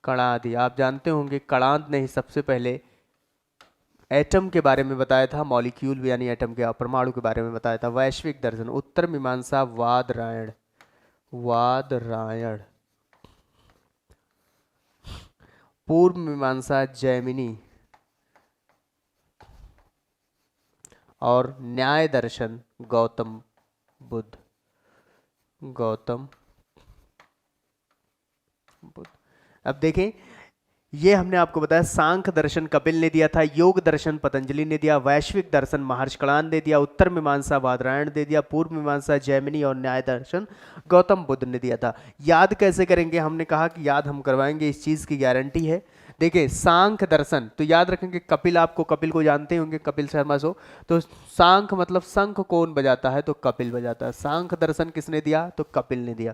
कणादि। आप जानते होंगे कणाद ने ही सबसे पहले एटम के बारे में बताया था, मॉलिक्यूल यानी एटम के, परमाणु के बारे में बताया था। वैश्विक दर्शन, उत्तर मीमांसा वादरायण, वादरायण। पूर्व मीमांसा जैमिनी, और न्याय दर्शन गौतम बुद्ध, गौतम बुद्ध। अब देखें, ये हमने आपको बताया सांख्य दर्शन कपिल ने दिया था, योग दर्शन पतंजलि ने दिया, वैश्विक दर्शन महर्षि कणाद ने दिया, उत्तर मीमांसा बादरायण दे दिया, पूर्व मीमांसा जैमिनी और न्याय दर्शन गौतम बुद्ध ने दिया था। याद कैसे करेंगे? हमने कहा कि याद हम करवाएंगे, इस चीज की गारंटी है। देखिए सांख्य दर्शन तो याद रखेंगे, कपिल, आपको कपिल को जानते होंगे, कपिल शर्मा शो। तो सांख्य मतलब शंख कौन बजाता है? तो कपिल बजाता है। सांख्य दर्शन किसने दिया? तो कपिल ने दिया।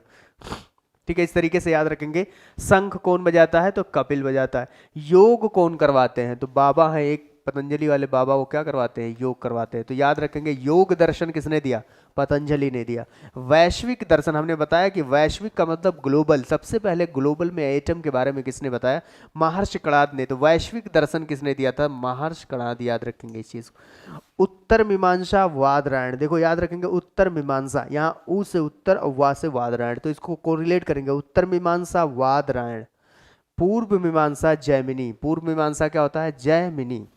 ठीक है, इस तरीके से याद रखेंगे। शंख कौन बजाता है? तो कपिल बजाता है। योग कौन करवाते हैं? तो बाबा है एक पतंजलि वाले बाबा, वो क्या करवाते हैं? योग करवाते हैं। तो याद रखेंगे योग दर्शन किसने दिया? पतंजलि ने दिया। वैश्विक दर्शन हमने बताया कि वैश्विक का मतलब ग्लोबल, सबसे पहले ग्लोबल में एटम के बारे में किसने बताया? महर्षि कणाद ने। तो वैश्विक दर्शन किसने दिया था? महर्षि कणाद। याद रखेंगे इस चीज को। उत्तर मीमांसा वादरायण, देखो याद रखेंगे उत्तर मीमांसा, यहाँ ऊ से उत्तर और वा से वादरायण, तो इसको कोरिलेट करेंगे, उत्तर मीमांसा वादरायण। पूर्व मीमांसा जैमिनी, पूर्व मीमांसा क्या होता है? जैमिनी।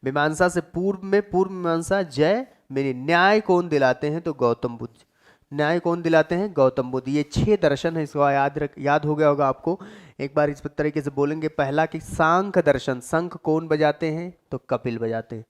मीमांसा से पूर्व में पूर्व मीमांसा जैमिनी। न्याय कौन दिलाते हैं? तो गौतम बुद्ध। न्याय कौन दिलाते हैं? गौतम बुद्ध। ये 6 दर्शन है, इसको याद हो गया होगा आपको। एक बार इस तरीके से बोलेंगे। पहला कि सांख्य दर्शन, शंख कौन बजाते हैं? तो कपिल बजाते हैं।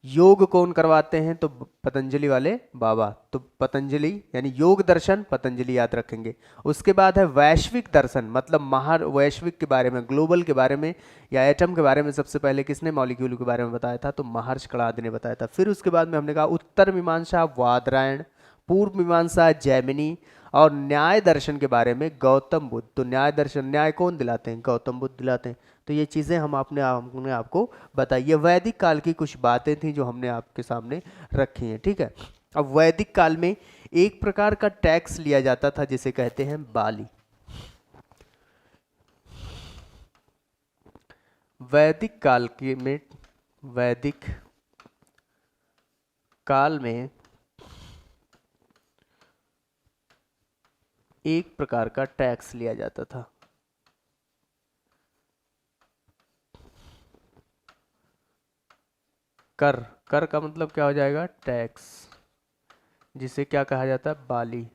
योग कौन करवाते हैं? तो पतंजलि वाले बाबा। तो पतंजलि यानी योग दर्शन पतंजलि, याद रखेंगे। उसके बाद है वैश्विक दर्शन, मतलब महार वैश्विक के बारे में, ग्लोबल के बारे में या एटम के बारे में सबसे पहले किसने मॉलिक्यूल के बारे में बताया था? तो महर्षि कणाद ने बताया था। फिर उसके बाद में हमने कहा उत्तर मीमांसा वादरायण, पूर्व मीमांसा जैमिनी और न्याय दर्शन के बारे में गौतम बुद्ध। तो न्याय दर्शन, न्याय कौन दिलाते हैं? गौतम बुद्ध दिलाते हैं। तो ये चीज़ें हमने आपको बताई। ये वैदिक काल की कुछ बातें थी जो हमने आपके सामने रखी हैं। ठीक है, अब वैदिक काल में एक प्रकार का टैक्स लिया जाता था जिसे कहते हैं बाली। वैदिक काल के में वैदिक काल में एक प्रकार का टैक्स लिया जाता था। कर, कर का मतलब क्या हो जाएगा? टैक्स, जिसे क्या कहा जाता है? बाली।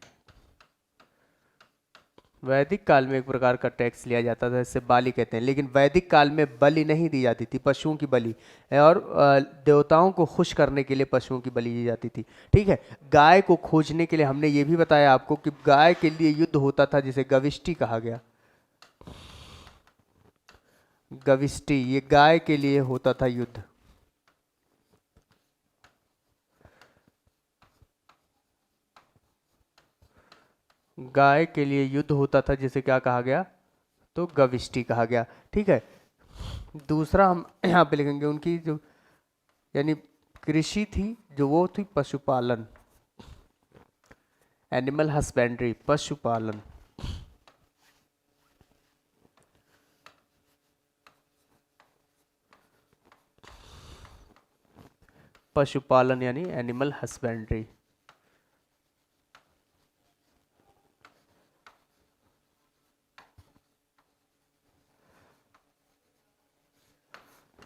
वैदिक काल में एक प्रकार का टैक्स लिया जाता था, इसे बाली कहते हैं। लेकिन वैदिक काल में बलि नहीं दी जाती थी, पशुओं की बलि, और देवताओं को खुश करने के लिए पशुओं की बलि दी जाती थी। ठीक है, गाय को खोजने के लिए हमने ये भी बताया आपको कि गाय के लिए युद्ध होता था जिसे गविष्टि कहा गया। गविष्टि, ये गाय के लिए होता था युद्ध। गाय के लिए युद्ध होता था जिसे क्या कहा गया? तो गविष्टि कहा गया। ठीक है, दूसरा हम यहाँ पे लिखेंगे उनकी जो यानी कृषि थी, जो वो थी पशुपालन, एनिमल हस्बेंड्री, पशुपालन। पशुपालन यानी एनिमल हस्बेंड्री।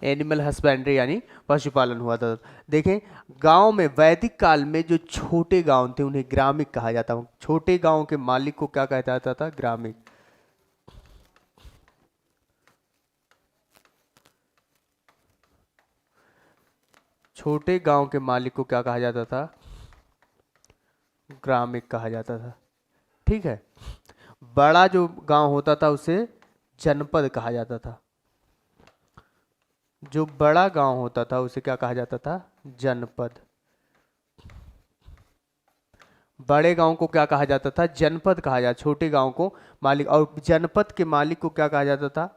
एनिमल हस्बेंड्री यानी पशुपालन हुआ था। देखें, गांव में वैदिक काल में जो छोटे गांव थे उन्हें ग्रामिक कहा जाता था। छोटे गांव के मालिक को क्या कहा जाता था? ग्रामिक। छोटे गांव के मालिक को क्या कहा जाता था? ग्रामिक कहा जाता था। ठीक है, बड़ा जो गांव होता था उसे जनपद कहा जाता था। जो बड़ा गांव होता था उसे क्या कहा जाता था? जनपद। बड़े गांव को क्या कहा जाता था? जनपद कहा जाता। छोटे गांव को मालिक, और जनपद के मालिक को क्या कहा जाता था?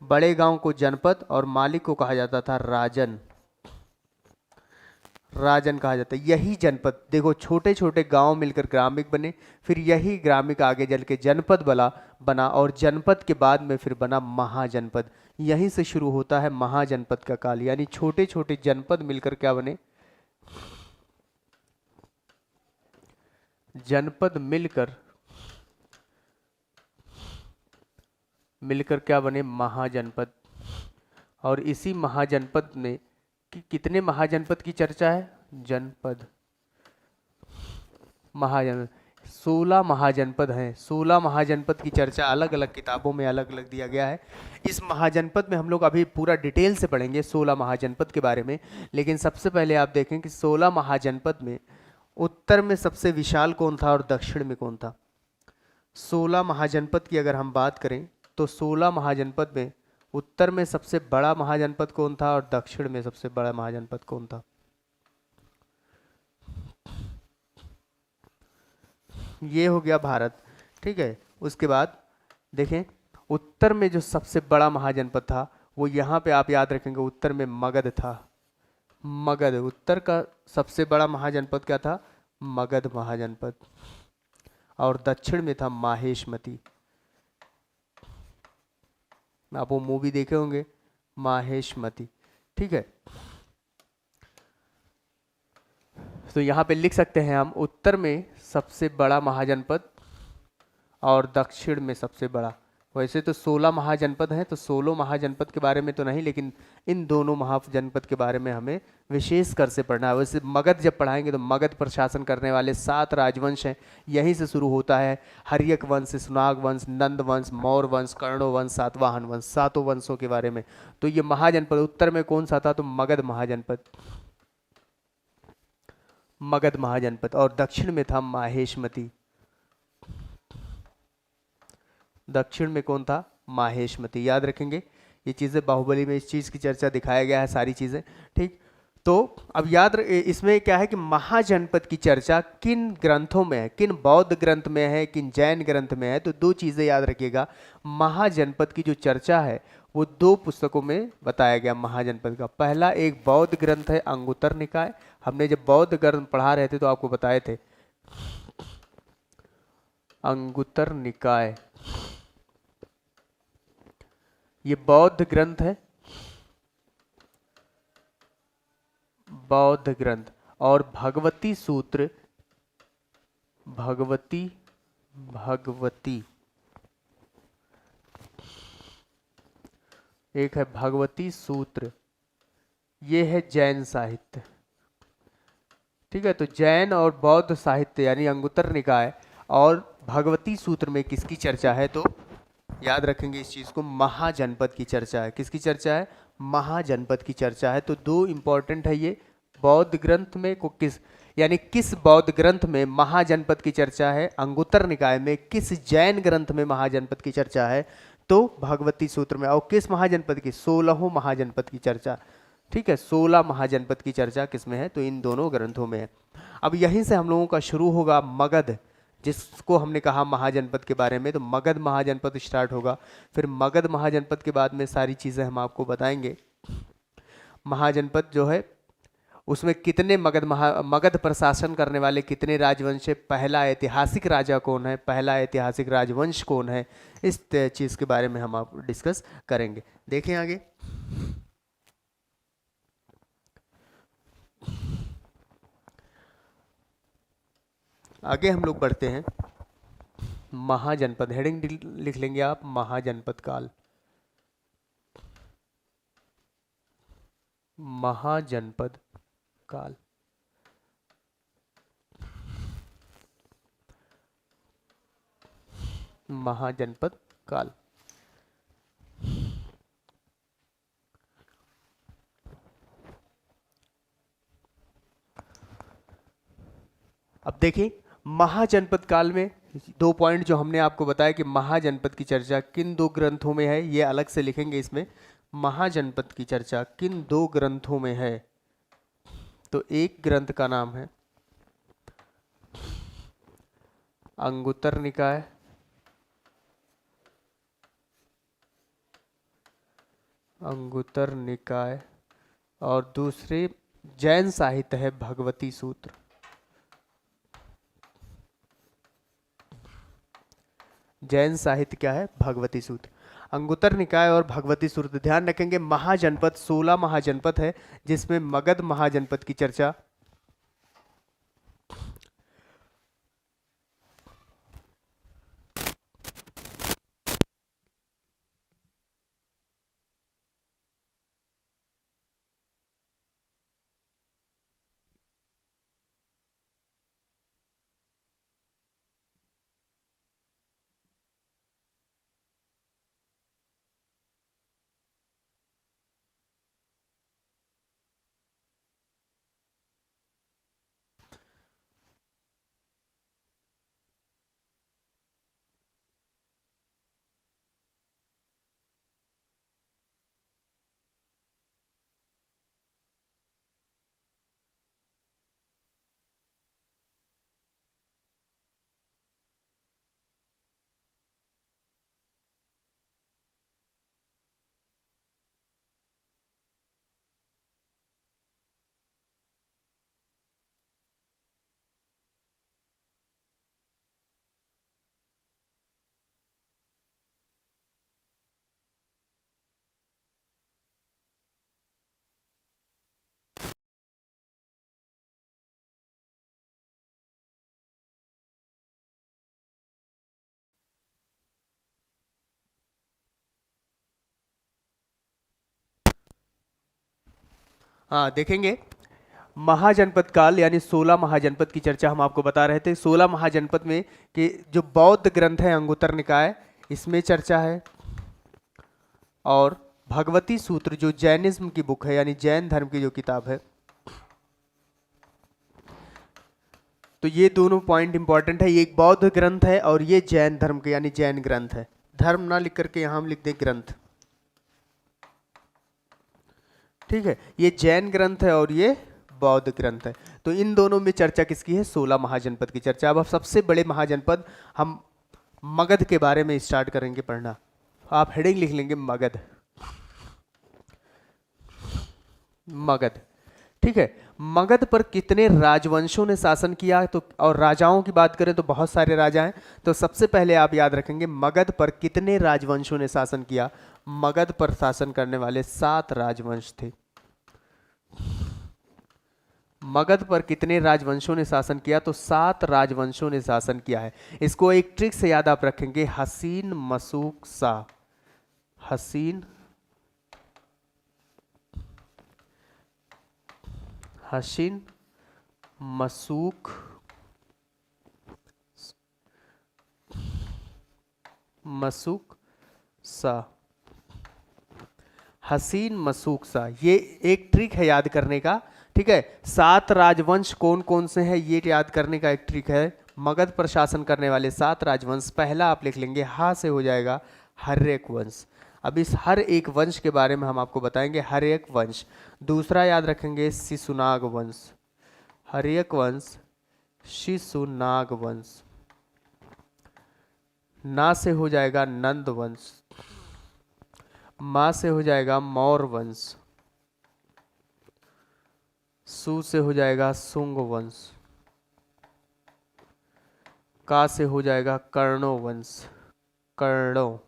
बड़े गांव को जनपद और मालिक को कहा जाता था राजन। राजन कहा जाता है। यही जनपद, देखो छोटे छोटे गांव मिलकर ग्रामिक बने, फिर यही ग्रामिक आगे चल के जनपद बना और जनपद के बाद में फिर बना महाजनपद। यहीं से शुरू होता है महाजनपद का काल, यानी छोटे छोटे जनपद मिलकर क्या बने? जनपद मिलकर क्या बने? महाजनपद। और इसी महाजनपद में कितने महाजनपद की चर्चा है? जनपद, महाजनपद। 16 महाजनपद हैं। 16 महाजनपद की चर्चा अलग अलग किताबों में अलग अलग दिया गया है। इस महाजनपद में हम लोग अभी पूरा डिटेल से पढ़ेंगे 16 महाजनपद के बारे में। लेकिन सबसे पहले आप देखें कि 16 महाजनपद में उत्तर में सबसे विशाल कौन था और दक्षिण में कौन था। 16 महाजनपद की अगर हम बात करें तो 16 महाजनपद में उत्तर में सबसे बड़ा महाजनपद कौन था और दक्षिण में सबसे बड़ा महाजनपद कौन था। ये हो गया भारत। ठीक है, उसके बाद देखें उत्तर में जो सबसे बड़ा महाजनपद था वो यहाँ पे आप याद रखेंगे, उत्तर में मगध था। मगध उत्तर का सबसे बड़ा महाजनपद क्या था, मगध महाजनपद। और दक्षिण में था माहेशमती। आप वो मूवी देखे होंगे माहेशमती। ठीक है, तो यहाँ पे लिख सकते हैं हम उत्तर में सबसे बड़ा महाजनपद और दक्षिण में सबसे बड़ा। वैसे तो 16 महाजनपद हैं, तो 16 महाजनपद के बारे में तो नहीं, लेकिन इन दोनों महाजनपद के बारे में हमें विशेष कर से पढ़ना है। वैसे मगध जब पढ़ाएंगे तो मगध पर शासन करने वाले 7 राजवंश हैं, यहीं से शुरू होता है। हर्यक वंश, सुनाग वंश, नंद वंश, मौर्य वंश, कर्णो वंश, सातवाहन वंश, 7 वंशों के बारे में। तो ये महाजनपद उत्तर में कौन सा था, तो मगध महाजनपद, मगध महाजनपद। और दक्षिण में था माहेशमती। दक्षिण में कौन था, माहेशमती। याद रखेंगे ये चीज़ें, बाहुबली में इस चीज़ की चर्चा दिखाया गया है, सारी चीज़ें। ठीक, तो अब इसमें क्या है कि महाजनपद की चर्चा किन ग्रंथों में है, किन बौद्ध ग्रंथ में है, किन जैन ग्रंथ में है। तो 2 चीज़ें याद रखिएगा, महाजनपद की जो चर्चा है वो 2 पुस्तकों में बताया गया महाजनपद का। पहला एक बौद्ध ग्रंथ है अंगुत्तर निकाय। हमने जब बौद्ध ग्रंथ पढ़ा रहे थे तो आपको बताए थे अंगुत्तर निकाय, ये बौद्ध ग्रंथ है, बौद्ध ग्रंथ। और भगवती सूत्र, भगवती एक है भगवती सूत्र, ये है जैन साहित्य। ठीक है, तो जैन और बौद्ध साहित्य यानी अंगुत्तर निकाय और भगवती सूत्र में किसकी चर्चा है, तो याद रखेंगे इस चीज को, महाजनपद की चर्चा है। किसकी चर्चा है, महाजनपद की चर्चा है। तो 2 इंपॉर्टेंट है ये, बौद्ध ग्रंथ में को किस, यानी किस बौद्ध ग्रंथ में महाजनपद की चर्चा है, अंगुत्तर निकाय में। किस जैन ग्रंथ में महाजनपद की चर्चा है, तो भगवती सूत्र में। और किस महाजनपद की, 16 महाजनपद की चर्चा। ठीक है, 16 महाजनपद की चर्चा किसमें है, तो इन दोनों ग्रंथों में है। अब यहीं से हम लोगों का शुरू होगा मगध, जिसको हमने कहा महाजनपद के बारे में। तो मगध महाजनपद स्टार्ट होगा, फिर मगध महाजनपद के बाद में सारी चीज़ें हम आपको बताएंगे। महाजनपद जो है उसमें कितने मगध पर शासन करने वाले कितने राजवंश है, पहला ऐतिहासिक राजा कौन है, पहला ऐतिहासिक राजवंश कौन है, इस चीज़ के बारे में हम आप डिस्कस करेंगे। देखें आगे, आगे हम लोग बढ़ते हैं। महाजनपद, हेडिंग लिख लेंगे आप, महाजनपद काल। महाजनपद काल, महाजनपद काल। अब देखिए महाजनपद काल में 2 पॉइंट जो हमने आपको बताया कि महाजनपद की चर्चा किन 2 ग्रंथों में है, ये अलग से लिखेंगे इसमें। महाजनपद की चर्चा किन 2 ग्रंथों में है, तो एक ग्रंथ का नाम है अंगुत्तर निकाय, अंगुत्तर निकाय, और दूसरे जैन साहित्य है भगवती सूत्र। जैन साहित्य क्या है, भगवती सूत्र। अंगुत्तर निकाय और भगवती सूत्र, ध्यान रखेंगे महाजनपद 16 महाजनपद है, जिसमें मगध महाजनपद की चर्चा हाँ देखेंगे, महाजनपद काल यानी 16 महाजनपद की चर्चा हम आपको बता रहे थे। 16 महाजनपद में कि जो बौद्ध ग्रंथ है अंगुत्तर निकाय, इसमें चर्चा है, और भगवती सूत्र जो जैनिज्म की बुक है यानी जैन धर्म की जो किताब है। तो ये दोनों पॉइंट इंपॉर्टेंट है, ये एक बौद्ध ग्रंथ है और ये जैन धर्म के यानी जैन ग्रंथ है। धर्म ना लिख करके यहां हम लिख दें ग्रंथ, ठीक है। ये जैन ग्रंथ है और ये बौद्ध ग्रंथ है। तो इन दोनों में चर्चा किसकी है? 16 महाजनपद की चर्चा। अब सबसे बड़े महाजनपद हम मगध के बारे में स्टार्ट करेंगे पढ़ना। आप हेडिंग लिख लेंगे मगध, मगध, ठीक है। मगध पर कितने राजवंशों ने शासन किया? तो और राजाओं की बात करें तो बहुत सारे राजा हैं। तो सबसे पहले आप याद रखेंगे मगध पर कितने राजवंशों ने शासन किया। मगध पर शासन करने वाले 7 राजवंश थे। मगध पर कितने राजवंशों ने शासन किया? तो 7 राजवंशों ने शासन किया है। इसको एक ट्रिक से याद आप रखेंगे, हसीन मसूक सा। हसीन, हसीन मसूक, मसूक सा, हसीन मसूक सा, ये एक ट्रिक है याद करने का, ठीक है। 7 राजवंश कौन कौन से हैं ये याद करने का एक ट्रिक है। मगध पर शासन करने वाले 7 राजवंश, पहला आप लिख लेंगे हा से हो जाएगा हर्यक वंश। अब इस हर एक वंश के बारे में हम आपको बताएंगे, हर्यक वंश। दूसरा याद रखेंगे शिशुनाग वंश, हर्यक वंश, शिशुनाग वंश। ना से हो जाएगा नंद वंश, माँ से हो जाएगा मौर्य वंश, सु से हो जाएगा सुंग वंश, का से हो जाएगा कर्णो वंश, कर्णो,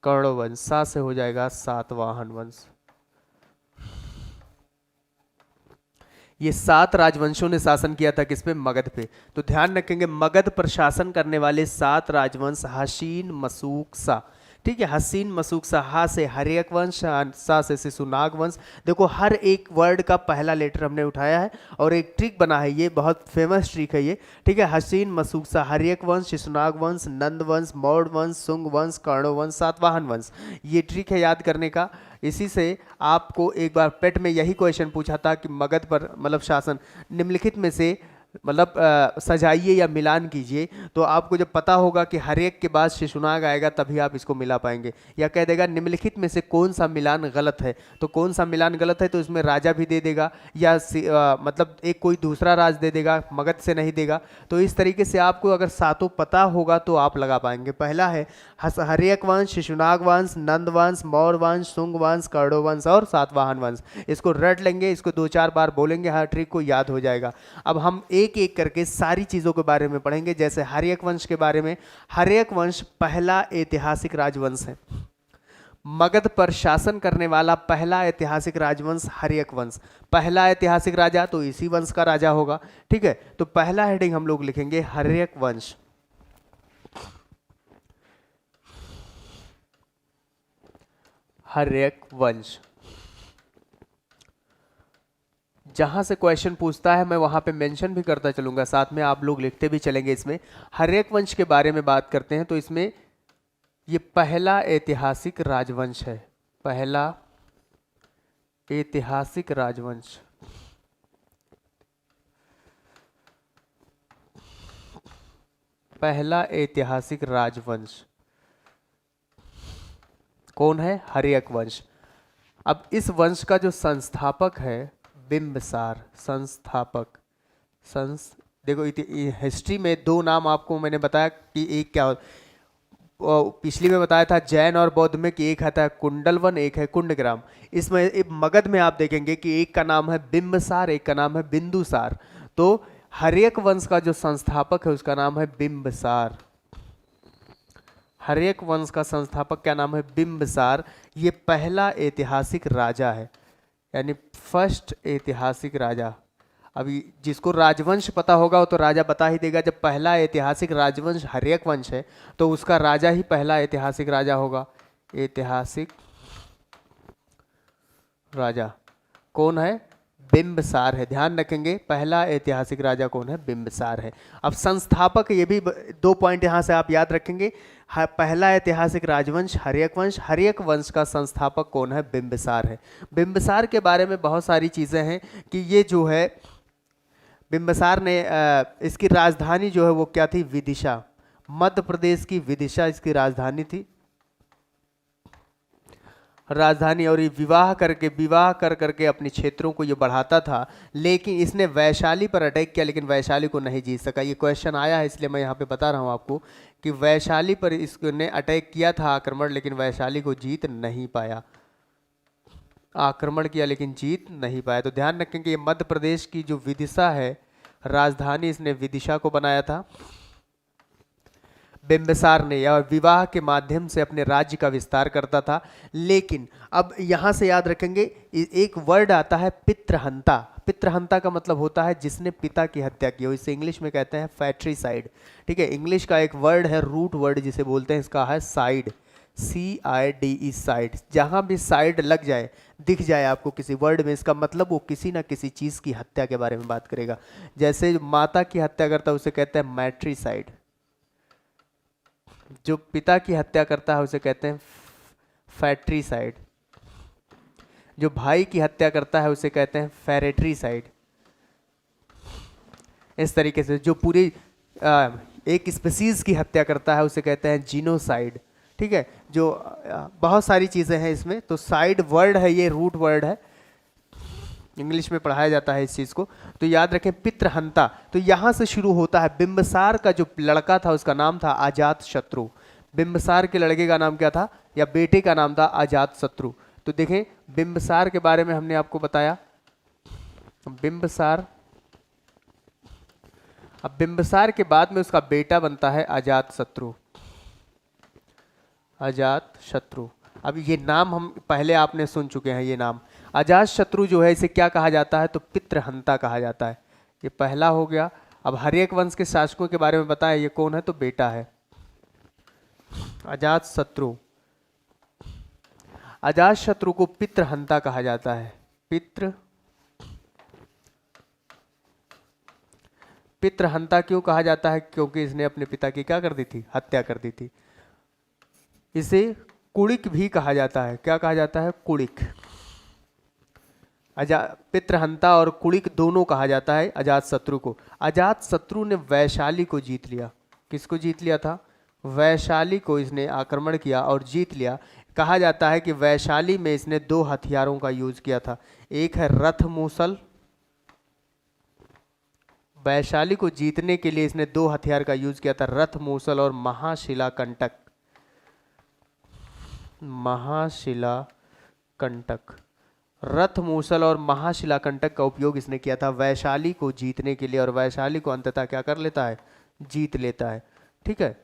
कर्ण वंश। सा से हो जाएगा सातवाहन वंश। ये 7 राजवंशों ने शासन किया था किस पे? मगध पे। तो ध्यान रखेंगे मगध पर शासन करने वाले 7 राजवंश, हसीन मसूक सा, ठीक है। हसीन मसूक सा, हा से हर्यक वंश, सा से शिशुनाग वंश। देखो हर एक वर्ड का पहला लेटर हमने उठाया है और एक ट्रिक बना है, ये बहुत फेमस ट्रिक है ये, ठीक है। हसीन मसूक सा, हर्यक वंश, शिशुनाग वंश, नंद वंश, मौर्य वंश, सुंग वंश, कर्ण वंश, सातवाहन वंश। ये ट्रिक है याद करने का। इसी से आपको एक बार पेट में यही क्वेश्चन पूछा था कि मगध पर मतलब शासन निम्नलिखित में से मतलब सजाइए या मिलान कीजिए। तो आपको जब पता होगा कि हर एक के बाद शिशुनाग आएगा तभी आप इसको मिला पाएंगे। या कह देगा निम्नलिखित में से कौन सा मिलान गलत है, तो कौन सा मिलान गलत है तो इसमें राजा भी दे देगा या मतलब एक कोई दूसरा राज दे देगा, मगध से नहीं देगा। तो इस तरीके से आपको अगर सातों पता होगा तो आप लगा पाएंगे। पहला है हर्यक वंश, शिशुनाग वंश, नंद वंश, मौर्य वंश, सुंग वंश, कर्ण वंश और सातवाहन वंश। इसको रट लेंगे, इसको 2-4 बार बोलेंगे, हर ट्रिक को याद हो जाएगा। अब हम एक एक करके सारी चीजों के बारे में पढ़ेंगे। जैसे हर्यक वंश के बारे में, हर्यक वंश पहला ऐतिहासिक राजवंश है। मगध पर शासन करने वाला पहला ऐतिहासिक राजवंश हर्यक वंश। पहला ऐतिहासिक राजा तो इसी वंश का राजा होगा, ठीक है। तो पहला हेडिंग हम लोग लिखेंगे हर्यक वंश। हर्यक वंश। जहां से क्वेश्चन पूछता है मैं वहां पे मेंशन भी करता चलूंगा, साथ में आप लोग लिखते भी चलेंगे। इसमें हर्यक वंश के बारे में बात करते हैं तो इसमें ये पहला ऐतिहासिक राजवंश है, पहला ऐतिहासिक राजवंश। पहला ऐतिहासिक राजवंश कौन है? हर्यक वंश। अब इस वंश का जो संस्थापक है बिंबसार, संस्थापक, देखो हिस्ट्री में 2 नाम आपको मैंने बताया कि एक क्या पिछली में बताया था जैन और बौद्ध में कि एक आता है कुंडलवन, एक है कुंडग्राम। इसमें मगध में आप देखेंगे कि एक का नाम है बिंबसार, एक का नाम है बिंदुसार। तो हर्यक वंश का जो संस्थापक है उसका नाम है बिंबसार। हर्यक वंश का संस्थापक क्या नाम है? बिंबसार। ये पहला ऐतिहासिक राजा है, यानी फर्स्ट ऐतिहासिक राजा। अभी जिसको राजवंश पता होगा वो तो राजा बता ही देगा। जब पहला ऐतिहासिक राजवंश हर्यक वंश है तो उसका राजा ही पहला ऐतिहासिक राजा होगा। ऐतिहासिक राजा कौन है? बिंबसार है। ध्यान रखेंगे पहला ऐतिहासिक राजा कौन है? बिंबसार है। अब संस्थापक, ये भी दो पॉइंट यहां से आप याद रखेंगे। पहला ऐतिहासिक राजवंश हर्यक वंश, हर्यक वंश का संस्थापक कौन है? बिंबसार है। बिंबसार के बारे में बहुत सारी चीजें हैं कि ये जो है बिंबसार ने इसकी राजधानी जो है वो क्या थी? विदिशा, मध्य प्रदेश की विदिशा इसकी राजधानी थी, राजधानी। और ये विवाह कर करके अपने क्षेत्रों को ये बढ़ाता था। लेकिन इसने वैशाली पर अटैक किया, लेकिन वैशाली को नहीं जीत सका। ये क्वेश्चन आया है इसलिए मैं यहाँ पे बता रहा हूँ आपको कि वैशाली पर इसने अटैक किया था, आक्रमण, लेकिन वैशाली को जीत नहीं पाया। आक्रमण किया लेकिन जीत नहीं पाया। तो ध्यान रखें कि ये मध्य प्रदेश की जो विदिशा है, राजधानी इसने विदिशा को बनाया था बिंबिसार ने, या विवाह के माध्यम से अपने राज्य का विस्तार करता था। लेकिन अब यहां से याद रखेंगे एक वर्ड आता है पितृहंता। पितृहंता का मतलब होता है जिसने पिता की हत्या की हो। इसे इंग्लिश में कहते हैं फैट्रीसाइड। ठीक है, इंग्लिश का एक वर्ड है, रूट वर्ड जिसे बोलते हैं, इसका है साइड, CIDE, साइड। जहां भी साइड लग जाए, दिख जाए आपको किसी वर्ड में, इसका मतलब वो किसी ना किसी चीज की हत्या के बारे में बात करेगा। जैसे माता की हत्या करता है उसे कहते हैं मैट्रीसाइड, जो पिता की हत्या करता है उसे कहते हैं फैट्रीसाइड, जो भाई की हत्या करता है उसे कहते हैं फेरेट्रीसाइड। इस तरीके से जो पूरी एक स्पीसीज की हत्या करता है उसे कहते हैं जीनोसाइड। ठीक है, जो बहुत सारी चीजें हैं इसमें। तो साइड वर्ड है, ये रूट वर्ड है, इंग्लिश में पढ़ाया जाता है इस चीज को। तो याद रखें पितृहंता। तो यहां से शुरू होता है। बिंबसार का जो लड़का था उसका नाम था अजात शत्रु। बिंबसार के लड़के का नाम क्या था, या बेटे का नाम था अजात शत्रु। तो देखें बिंबसार के बारे में हमने आपको बताया। बिंबसार, अब बिंबसार के बाद में उसका बेटा बनता है अजात शत्रु। अजात शत्रु, अब ये नाम हम पहले आपने सुन चुके हैं। ये नाम अजात शत्रु जो है इसे क्या कहा जाता है? तो पितृहंता कहा जाता है। ये पहला हो गया। अब हर्यक वंश के शासकों के बारे में बताया, ये कौन है? तो बेटा है अजात शत्रु। अजात शत्रु को पितृहंता कहा जाता है। पितृहंता क्यों कहा जाता है? क्योंकि इसने अपने पिता की क्या कर दी थी? हत्या कर दी थी। इसे कुड़िक भी कहा जाता है। क्या कहा जाता है? कुड़िक। पितृहंता और कुड़िक दोनों कहा जाता है अजात शत्रु को। अजात शत्रु ने वैशाली को जीत लिया। किसको जीत लिया था? वैशाली को इसने आक्रमण किया और जीत लिया। कहा जाता है कि वैशाली में इसने दो हथियारों का यूज किया था। एक है रथ मूसल। वैशाली को जीतने के लिए इसने दो हथियार का यूज किया था, रथ मूसल और महाशिला कंटक। महाशिला कंटक, रथ मूसल और महाशिला कंटक का उपयोग इसने किया था वैशाली को जीतने के लिए। और वैशाली को अंततः क्या कर लेता है? जीत लेता है। ठीक है,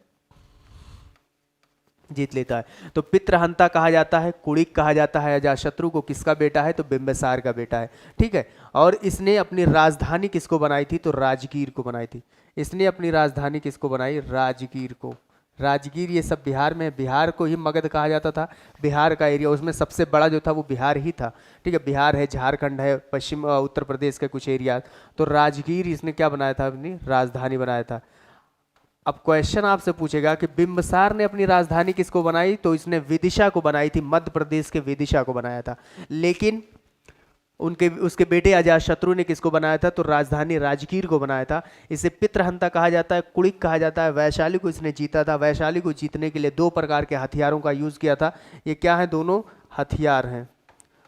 जीत लेता है। तो पितृहंता कहा जाता है, कुड़िक कहा जाता है। अजातशत्रु को किसका बेटा है? तो बिंबिसार का बेटा है। ठीक है, और इसने अपनी राजधानी किसको बनाई थी? तो राजगीर को बनाई थी। इसने अपनी राजधानी किसको बनाई? राजगीर को। राजगीर ये सब बिहार में, बिहार को ही मगध कहा जाता था। बिहार का एरिया, उसमें सबसे बड़ा जो था वो बिहार ही था। ठीक है, बिहार है, झारखंड है, पश्चिम उत्तर प्रदेश के कुछ एरिया। तो राजगीर इसने क्या बनाया था? अपनी राजधानी बनाया था। अब क्वेश्चन आपसे पूछेगा कि बिंबिसार ने अपनी राजधानी किसको बनाई? तो इसने विदिशा को बनाई थी, मध्य प्रदेश के विदिशा को बनाया था। लेकिन उसके बेटे अजातशत्रु ने किसको बनाया था? तो राजधानी राजगीर को बनाया था। इसे पितृहंता कहा जाता है, कुड़िक कहा जाता है। वैशाली को इसने जीता था। वैशाली को जीतने के लिए दो प्रकार के हथियारों का यूज किया था। ये क्या है? दोनों हथियार हैं।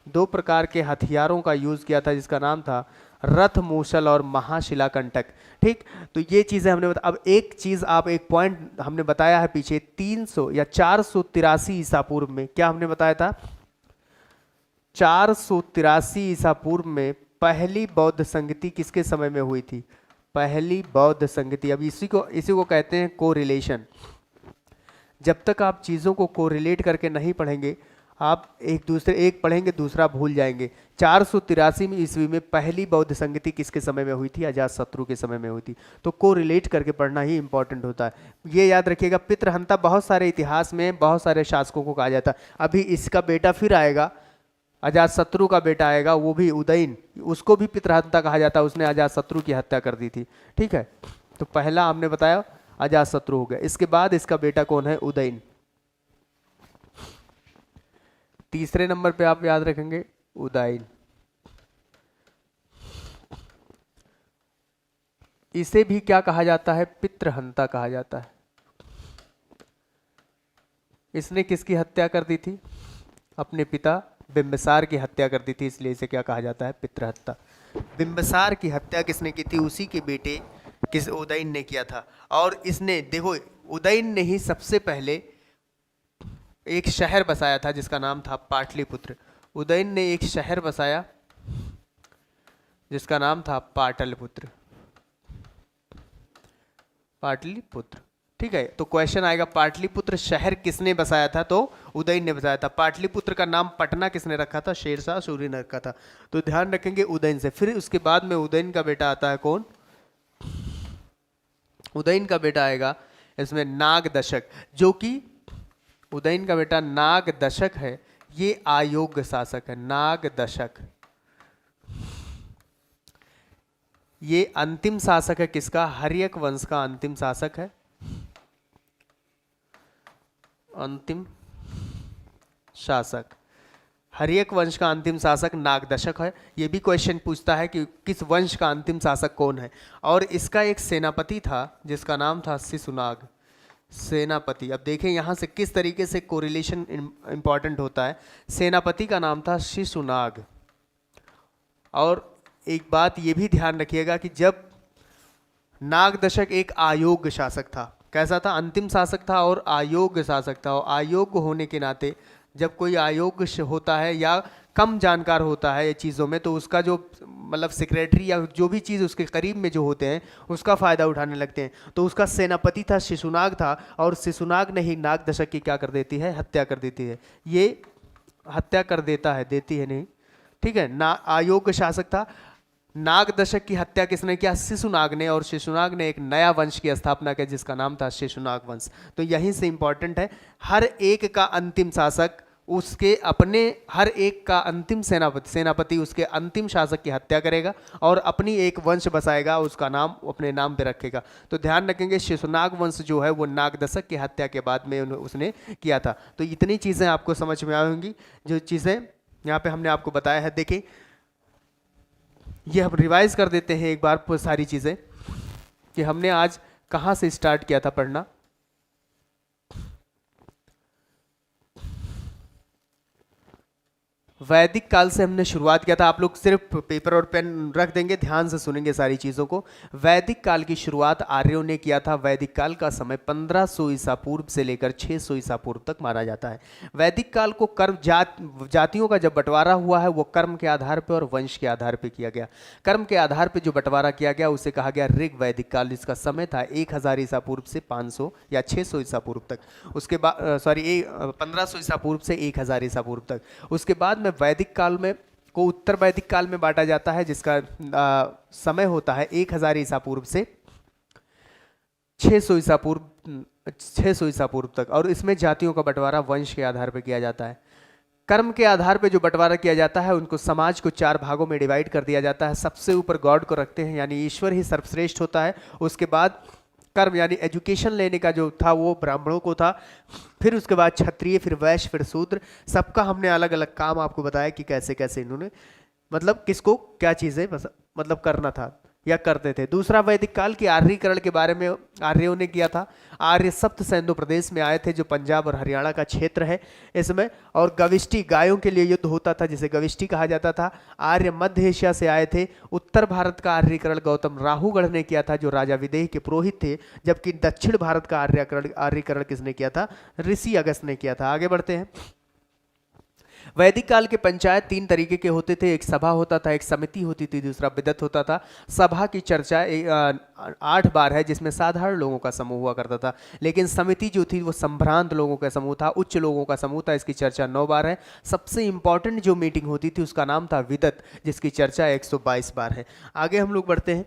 दो प्रकार के हथियारों का यूज किया था जिसका नाम था रथ मूसल और महाशिला कंटक। ठीक, तो ये चीजें हमने अब एक चीज, आप एक पॉइंट हमने बताया है पीछे, 300 या 483 ईसा पूर्व में, क्या हमने बताया था? 483 ईसा पूर्व में पहली बौद्ध संगति किसके समय में हुई थी? पहली बौद्ध संगति। अब इसी को कहते हैं कोरिलेशन। जब तक आप चीजों को कोरिलेट करके नहीं पढ़ेंगे, आप एक पढ़ेंगे दूसरा भूल जाएंगे। 483 में ईस्वी में पहली बौद्ध संगति किसके समय में हुई थी? अजातशत्रु के समय में हुई थी। तो कोरिलेट करके पढ़ना ही इंपॉर्टेंट होता है। ये याद रखिएगा, पितृहंता बहुत सारे इतिहास में बहुत सारे शासकों को कहा जाता है। अभी इसका बेटा फिर आएगा, अजातशत्रु का बेटा आएगा वो भी उदयन, उसको भी पितृहंता कहा जाता है, उसने अजातशत्रु की हत्या कर दी थी। ठीक है, तो पहला हमने बताया अजातशत्रु हो गया। इसके बाद इसका बेटा कौन है? उदयन। तीसरे नंबर पे आप याद रखेंगे उदयन। इसे भी क्या कहा जाता है? पितृहंता कहा जाता है। इसने किसकी हत्या कर दी थी? अपने पिता बिंबिसार की हत्या कर दी थी, इसलिए इसे क्या कहा जाता है? पितृहत्या। बिंबिसार की हत्या किसने की थी? उसी के बेटे किस उदयन ने किया था। और इसने देखो, उदयन ने ही सबसे पहले एक शहर बसाया था जिसका नाम था पाटलिपुत्र। उदयन ने एक शहर बसाया जिसका नाम था पाटलिपुत्र। पाटलिपुत्र, ठीक है। तो क्वेश्चन आएगा पाटलिपुत्र शहर किसने बसाया था? तो उदयन ने बसाया था। पाटलिपुत्र का नाम पटना किसने रखा था? शेरशाह सूरी ने रखा था। तो ध्यान रखेंगे उदयन से। फिर उसके बाद में उदयन का बेटा आता है कौन? उदयन का बेटा आएगा इसमें नागदशक, जो कि उदयन का बेटा नागदशक है, ये अयोग्य शासक है। नागदशक ये अंतिम शासक है किसका? हर्यक वंश का अंतिम शासक है। अंतिम शासक हर्यक वंश का अंतिम शासक नागदशक है। ये भी क्वेश्चन पूछता है कि किस वंश का अंतिम शासक कौन है। और इसका एक सेनापति था जिसका नाम था शिशुनाग। सेनापति, अब देखें यहाँ से किस तरीके से कोरिलेशन इंपॉर्टेंट होता है। सेनापति का नाम था शिशुनाग। और एक बात ये भी ध्यान रखिएगा कि जब नागदशक एक अयोग्य शासक था, कैसा था? अंतिम शासक था और अयोग्य शासक था। और अयोग्य होने के नाते जब कोई अयोग्य होता है या कम जानकार होता है ये चीज़ों में, तो उसका जो मतलब सेक्रेटरी या जो भी चीज़ उसके करीब में जो होते हैं उसका फ़ायदा उठाने लगते हैं। तो उसका सेनापति था, शिशुनाग था, और शिशुनाग ने ही नागदशक की क्या कर देती है? हत्या कर देती है। ये हत्या कर देता है, देती है नहीं, ठीक है। ना अयोग्य शासक था। नागदशक की हत्या किसने किया? शिशुनाग ने। और शिशुनाग ने एक नया वंश की स्थापना की जिसका नाम था शिशुनाग वंश। तो यहीं से इंपॉर्टेंट है, हर एक का अंतिम शासक उसके अपने, हर एक का अंतिम सेनापति उसके अंतिम शासक की हत्या करेगा और अपनी एक वंश बसाएगा, उसका नाम अपने नाम पे रखेगा। तो ध्यान रखेंगे शिशुनाग वंश जो है वो नागदशक की हत्या के बाद में उसने किया था। तो इतनी चीज़ें आपको समझ में आएंगी जो चीज़ें यहाँ पे हमने आपको बताया है। देखिए, ये हम रिवाइज कर देते हैं एक बार सारी चीज़ें कि हमने आज कहाँ से स्टार्ट किया था पढ़ना। वैदिक काल से हमने शुरुआत किया था। आप लोग सिर्फ पेपर और पेन रख देंगे, ध्यान से सुनेंगे सारी चीज़ों को। वैदिक काल की शुरुआत आर्यों ने किया था। वैदिक काल का समय 1500 ईसा पूर्व से लेकर 600 ईसा पूर्व तक माना जाता है। वैदिक काल को कर्म जातियों का जब बंटवारा हुआ है वो कर्म के आधार पर और वंश के आधार पर किया गया। कर्म के आधार पर जो बंटवारा किया गया उसे कहा गया ऋग वैदिक काल, जिसका समय था 1000 ईसा पूर्व से 500 या 600 ईसा पूर्व तक। उसके बाद 1500 ईसा पूर्व से 1000 ईसा पूर्व तक। उसके बाद में वैदिक काल में को उत्तर वैदिक काल में बांटा जाता है जिसका समय होता है 1000 ईसा पूर्व से 600 ईसा पूर्व तक। और इसमें जातियों का बंटवारा वंश के आधार पर किया जाता है। कर्म के आधार पर जो बंटवारा किया जाता है उनको समाज को 4 भागों में डिवाइड कर दिया जाता है। सबसे ऊपर गॉड को रखते हैं, यानी ईश्वर ही सर्वश्रेष्ठ होता है। उसके बाद कर्म यानी एजुकेशन लेने का जो था वो ब्राह्मणों को था। फिर उसके बाद क्षत्रिय, फिर वैश्य, फिर शूद्र। सबका हमने अलग अलग काम आपको बताया कि कैसे कैसे इन्होंने मतलब किसको क्या चीज़ें मतलब करना था या करते थे। दूसरा वैदिक काल की आर्यीकरण के बारे में आर्यों ने किया था। आर्य सप्त सैन्य प्रदेश में आए थे जो पंजाब और हरियाणा का क्षेत्र है इसमें। और गविष्टि, गायों के लिए युद्ध होता था जिसे गविष्टि कहा जाता था। आर्य मध्य एशिया से आए थे। उत्तर भारत का आर्यीकरण गौतम राहुगढ़ ने किया था जो राजा विदेह के पुरोहित थे। जबकि दक्षिण भारत का आर्यीकरण किसने किया था? ऋषि अगस्त ने किया था। आगे बढ़ते हैं। वैदिक काल के पंचायत 3 तरीके के होते थे। एक सभा होता था, एक समिति होती थी, दूसरा विदत होता था। सभा की चर्चा 8 बार है जिसमें साधारण लोगों का समूह हुआ करता था, लेकिन समिति जो थी वो संभ्रांत लोगों का समूह था, उच्च लोगों का समूह था। इसकी चर्चा 9 बार है। सबसे इंपॉर्टेंट जो मीटिंग होती थी उसका नाम था विदत, जिसकी चर्चा 122 बार है। आगे हम लोग बढ़ते हैं।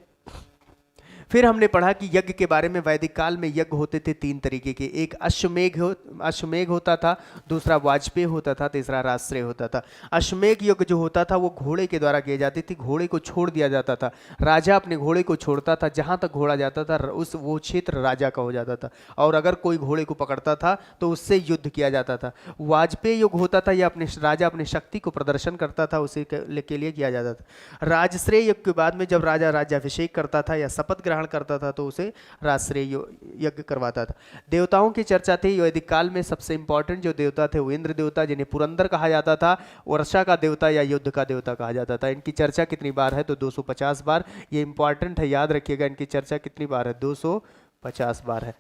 फिर हमने पढ़ा कि यज्ञ के बारे में। वैदिक काल में यज्ञ होते थे तीन तरीके के, एक अश्वमेघ होता था, दूसरा वाजपेय होता था, तीसरा राजश्रेय होता था। अश्वमेघ यज्ञ जो होता था वो घोड़े के द्वारा किया जाती थी, घोड़े को छोड़ दिया जाता था, राजा अपने घोड़े को छोड़ता था, जहां तक घोड़ा जाता था उस वो क्षेत्र राजा का हो जाता था, और अगर कोई घोड़े को पकड़ता था तो उससे युद्ध किया जाता था। वाजपेय युग होता था, यह अपने राजा अपनी शक्ति को प्रदर्शन करता था, उसी के लिए किया जाता था। राजश्रेय युग के बाद में जब राजा राज्याभिषेक करता था या शपथ ग्रहण करता था तो उसे राजश्रेय यज्ञ करवाता था। देवताओं की चर्चा थी वैदिक काल में। सबसे इंपॉर्टेंट जो देवता थे वो इंद्र देवता, जिन्हें पुरंदर कहा जाता था, वर्षा का देवता या युद्ध का देवता कहा जाता था। इनकी चर्चा कितनी बार है तो 250 बार। ये इंपॉर्टेंट है, याद रखिएगा, इनकी चर्चा कितनी बार है, 250 बार है।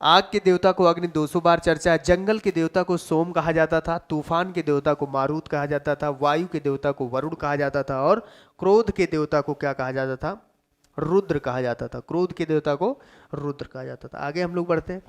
आग के देवता को अग्नि 200 बार चर्चा है। जंगल के देवता को सोम कहा जाता था, तूफान के देवता को मारुत कहा जाता था, वायु के देवता को वरुण कहा जाता था, और क्रोध के देवता को क्या कहा जाता था, रुद्र कहा जाता था। क्रोध के देवता को रुद्र कहा जाता था। आगे हम लोग बढ़ते हैं।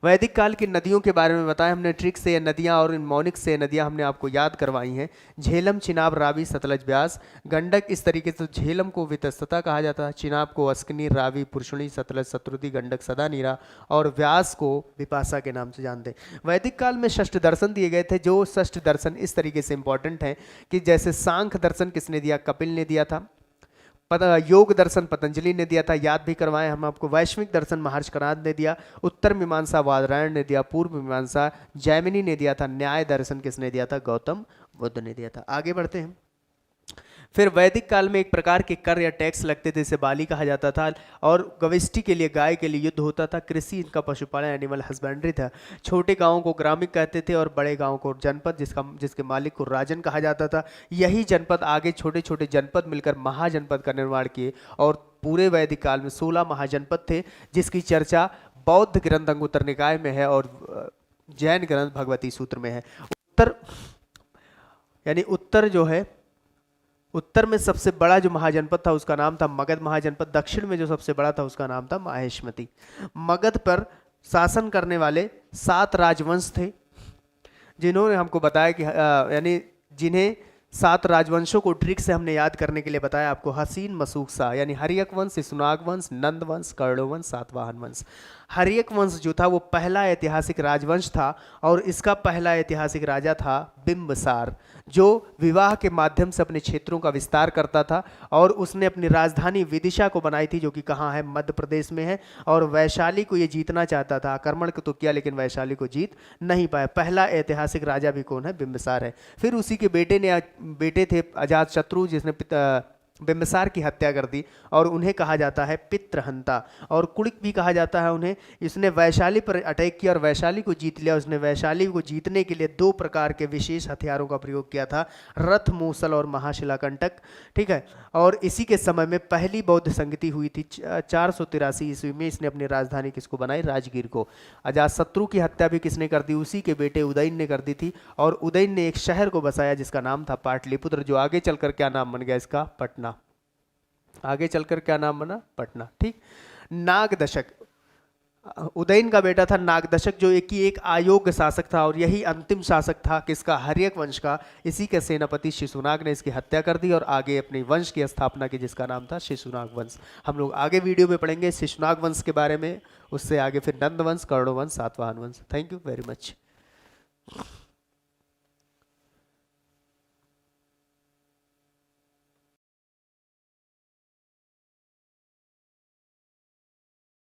वैदिक काल की नदियों के बारे में बताया हमने, ट्रिक से नदियां और मौनिक से नदियां हमने आपको याद करवाई हैं। झेलम, चिनाब, रावी, सतलज, ब्यास, गंडक। इस तरीके से झेलम को वितस्तता कहा जाता है, चिनाब को अस्कनी, रावी पुरुषणी, सतलज सतरुदी, गंडक सदा नीरा, और व्यास को विपाशा के नाम से जानते हैं। वैदिक काल में षष्ठ दर्शन दिए गए थे, जो षष्ठ दर्शन इस तरीके से इंपॉर्टेंट है कि जैसे सांख्य दर्शन किसने दिया, कपिल ने दिया था। योग दर्शन पतंजलि ने दिया था, याद भी करवाएं हम आपको। वैश्विक दर्शन महर्षि कणाद ने दिया। उत्तर मीमांसा वादरायण ने दिया। पूर्व मीमांसा जैमिनी ने दिया था। न्याय दर्शन किसने दिया था, गौतम बुद्ध ने दिया था। आगे बढ़ते हैं। फिर वैदिक काल में एक प्रकार के कर या टैक्स लगते थे, इसे बाली कहा जाता था, और गविष्टि के लिए, गाय के लिए युद्ध होता था। कृषि इनका पशुपालन एनिमल हस्बेंड्री था। छोटे गांवों को ग्रामिक कहते थे और बड़े गांवों को जनपद, जिसके मालिक को राजन कहा जाता था। यही जनपद आगे छोटे छोटे जनपद मिलकर महाजनपद का निर्माण किए, और पूरे वैदिक काल में 16 महाजनपद थे, जिसकी चर्चा बौद्ध ग्रंथ अंगुत्तर निकाय में है और जैन ग्रंथ भगवती सूत्र में है। उत्तर जो है, उत्तर में सबसे बड़ा जो महाजनपद था उसका नाम था मगध महाजनपद। दक्षिण में जो सबसे बड़ा था उसका नाम था माहेश्मती। मगध पर शासन करने वाले 7 राजवंश थे, जिन्होंने हमको बताया कि यानी जिन्हें 7 राजवंशों को ट्रिक से हमने याद करने के लिए बताया आपको। हसीन मसूकसा यानी हर्यक वंश, शिशुनाग वंश, नंद वंश, कर्णो वंश, सातवाहन वंश। हर्यक वंश जो था वो पहला ऐतिहासिक राजवंश था, और इसका पहला ऐतिहासिक राजा था बिंबसार, जो विवाह के माध्यम से अपने क्षेत्रों का विस्तार करता था, और उसने अपनी राजधानी विदिशा को बनाई थी, जो कि कहाँ है, मध्य प्रदेश में है। और वैशाली को ये जीतना चाहता था, आक्रमण को तो किया लेकिन वैशाली को जीत नहीं पाया। पहला ऐतिहासिक राजा भी कौन है, बिंबसार है। फिर उसी के बेटे थे अजातशत्रु, जिसने बिंबसार की हत्या कर दी, और उन्हें कहा जाता है पितृहंता, और कुणिक भी कहा जाता है उन्हें। इसने वैशाली पर अटैक किया और वैशाली को जीत लिया। उसने वैशाली को जीतने के लिए 2 प्रकार के विशेष हथियारों का प्रयोग किया था, रथ, मूसल और महाशिलाकंटक, ठीक है। और इसी के समय में पहली बौद्ध संगति हुई थी 483 ईस्वी में। इसने अपनी राजधानी किसको बनाई, राजगीर को। अजातशत्रु की हत्या भी किसने कर दी, उसी के बेटे उदयन ने कर दी थी, और उदयन ने एक शहर को बसाया जिसका नाम था पाटलिपुत्र, जो आगे चलकर क्या नाम बन गया इसका, पटना। आगे चलकर क्या नाम बना, पटना, ठीक। नागदशक, उदयन का बेटा था नागदशक, जो एक अयोग्य शासक था, और यही अंतिम शासक था किसका, हर्यक वंश का। इसी के सेनापति शिशुनाग ने इसकी हत्या कर दी और आगे अपने वंश की स्थापना की, जिसका नाम था शिशुनाग वंश। हम लोग आगे वीडियो में पढ़ेंगे शिशुनाग वंश के बारे में, उससे आगे फिर नंद वंश, कर्णो वंश, सातवाहन वंश। Thank you very much.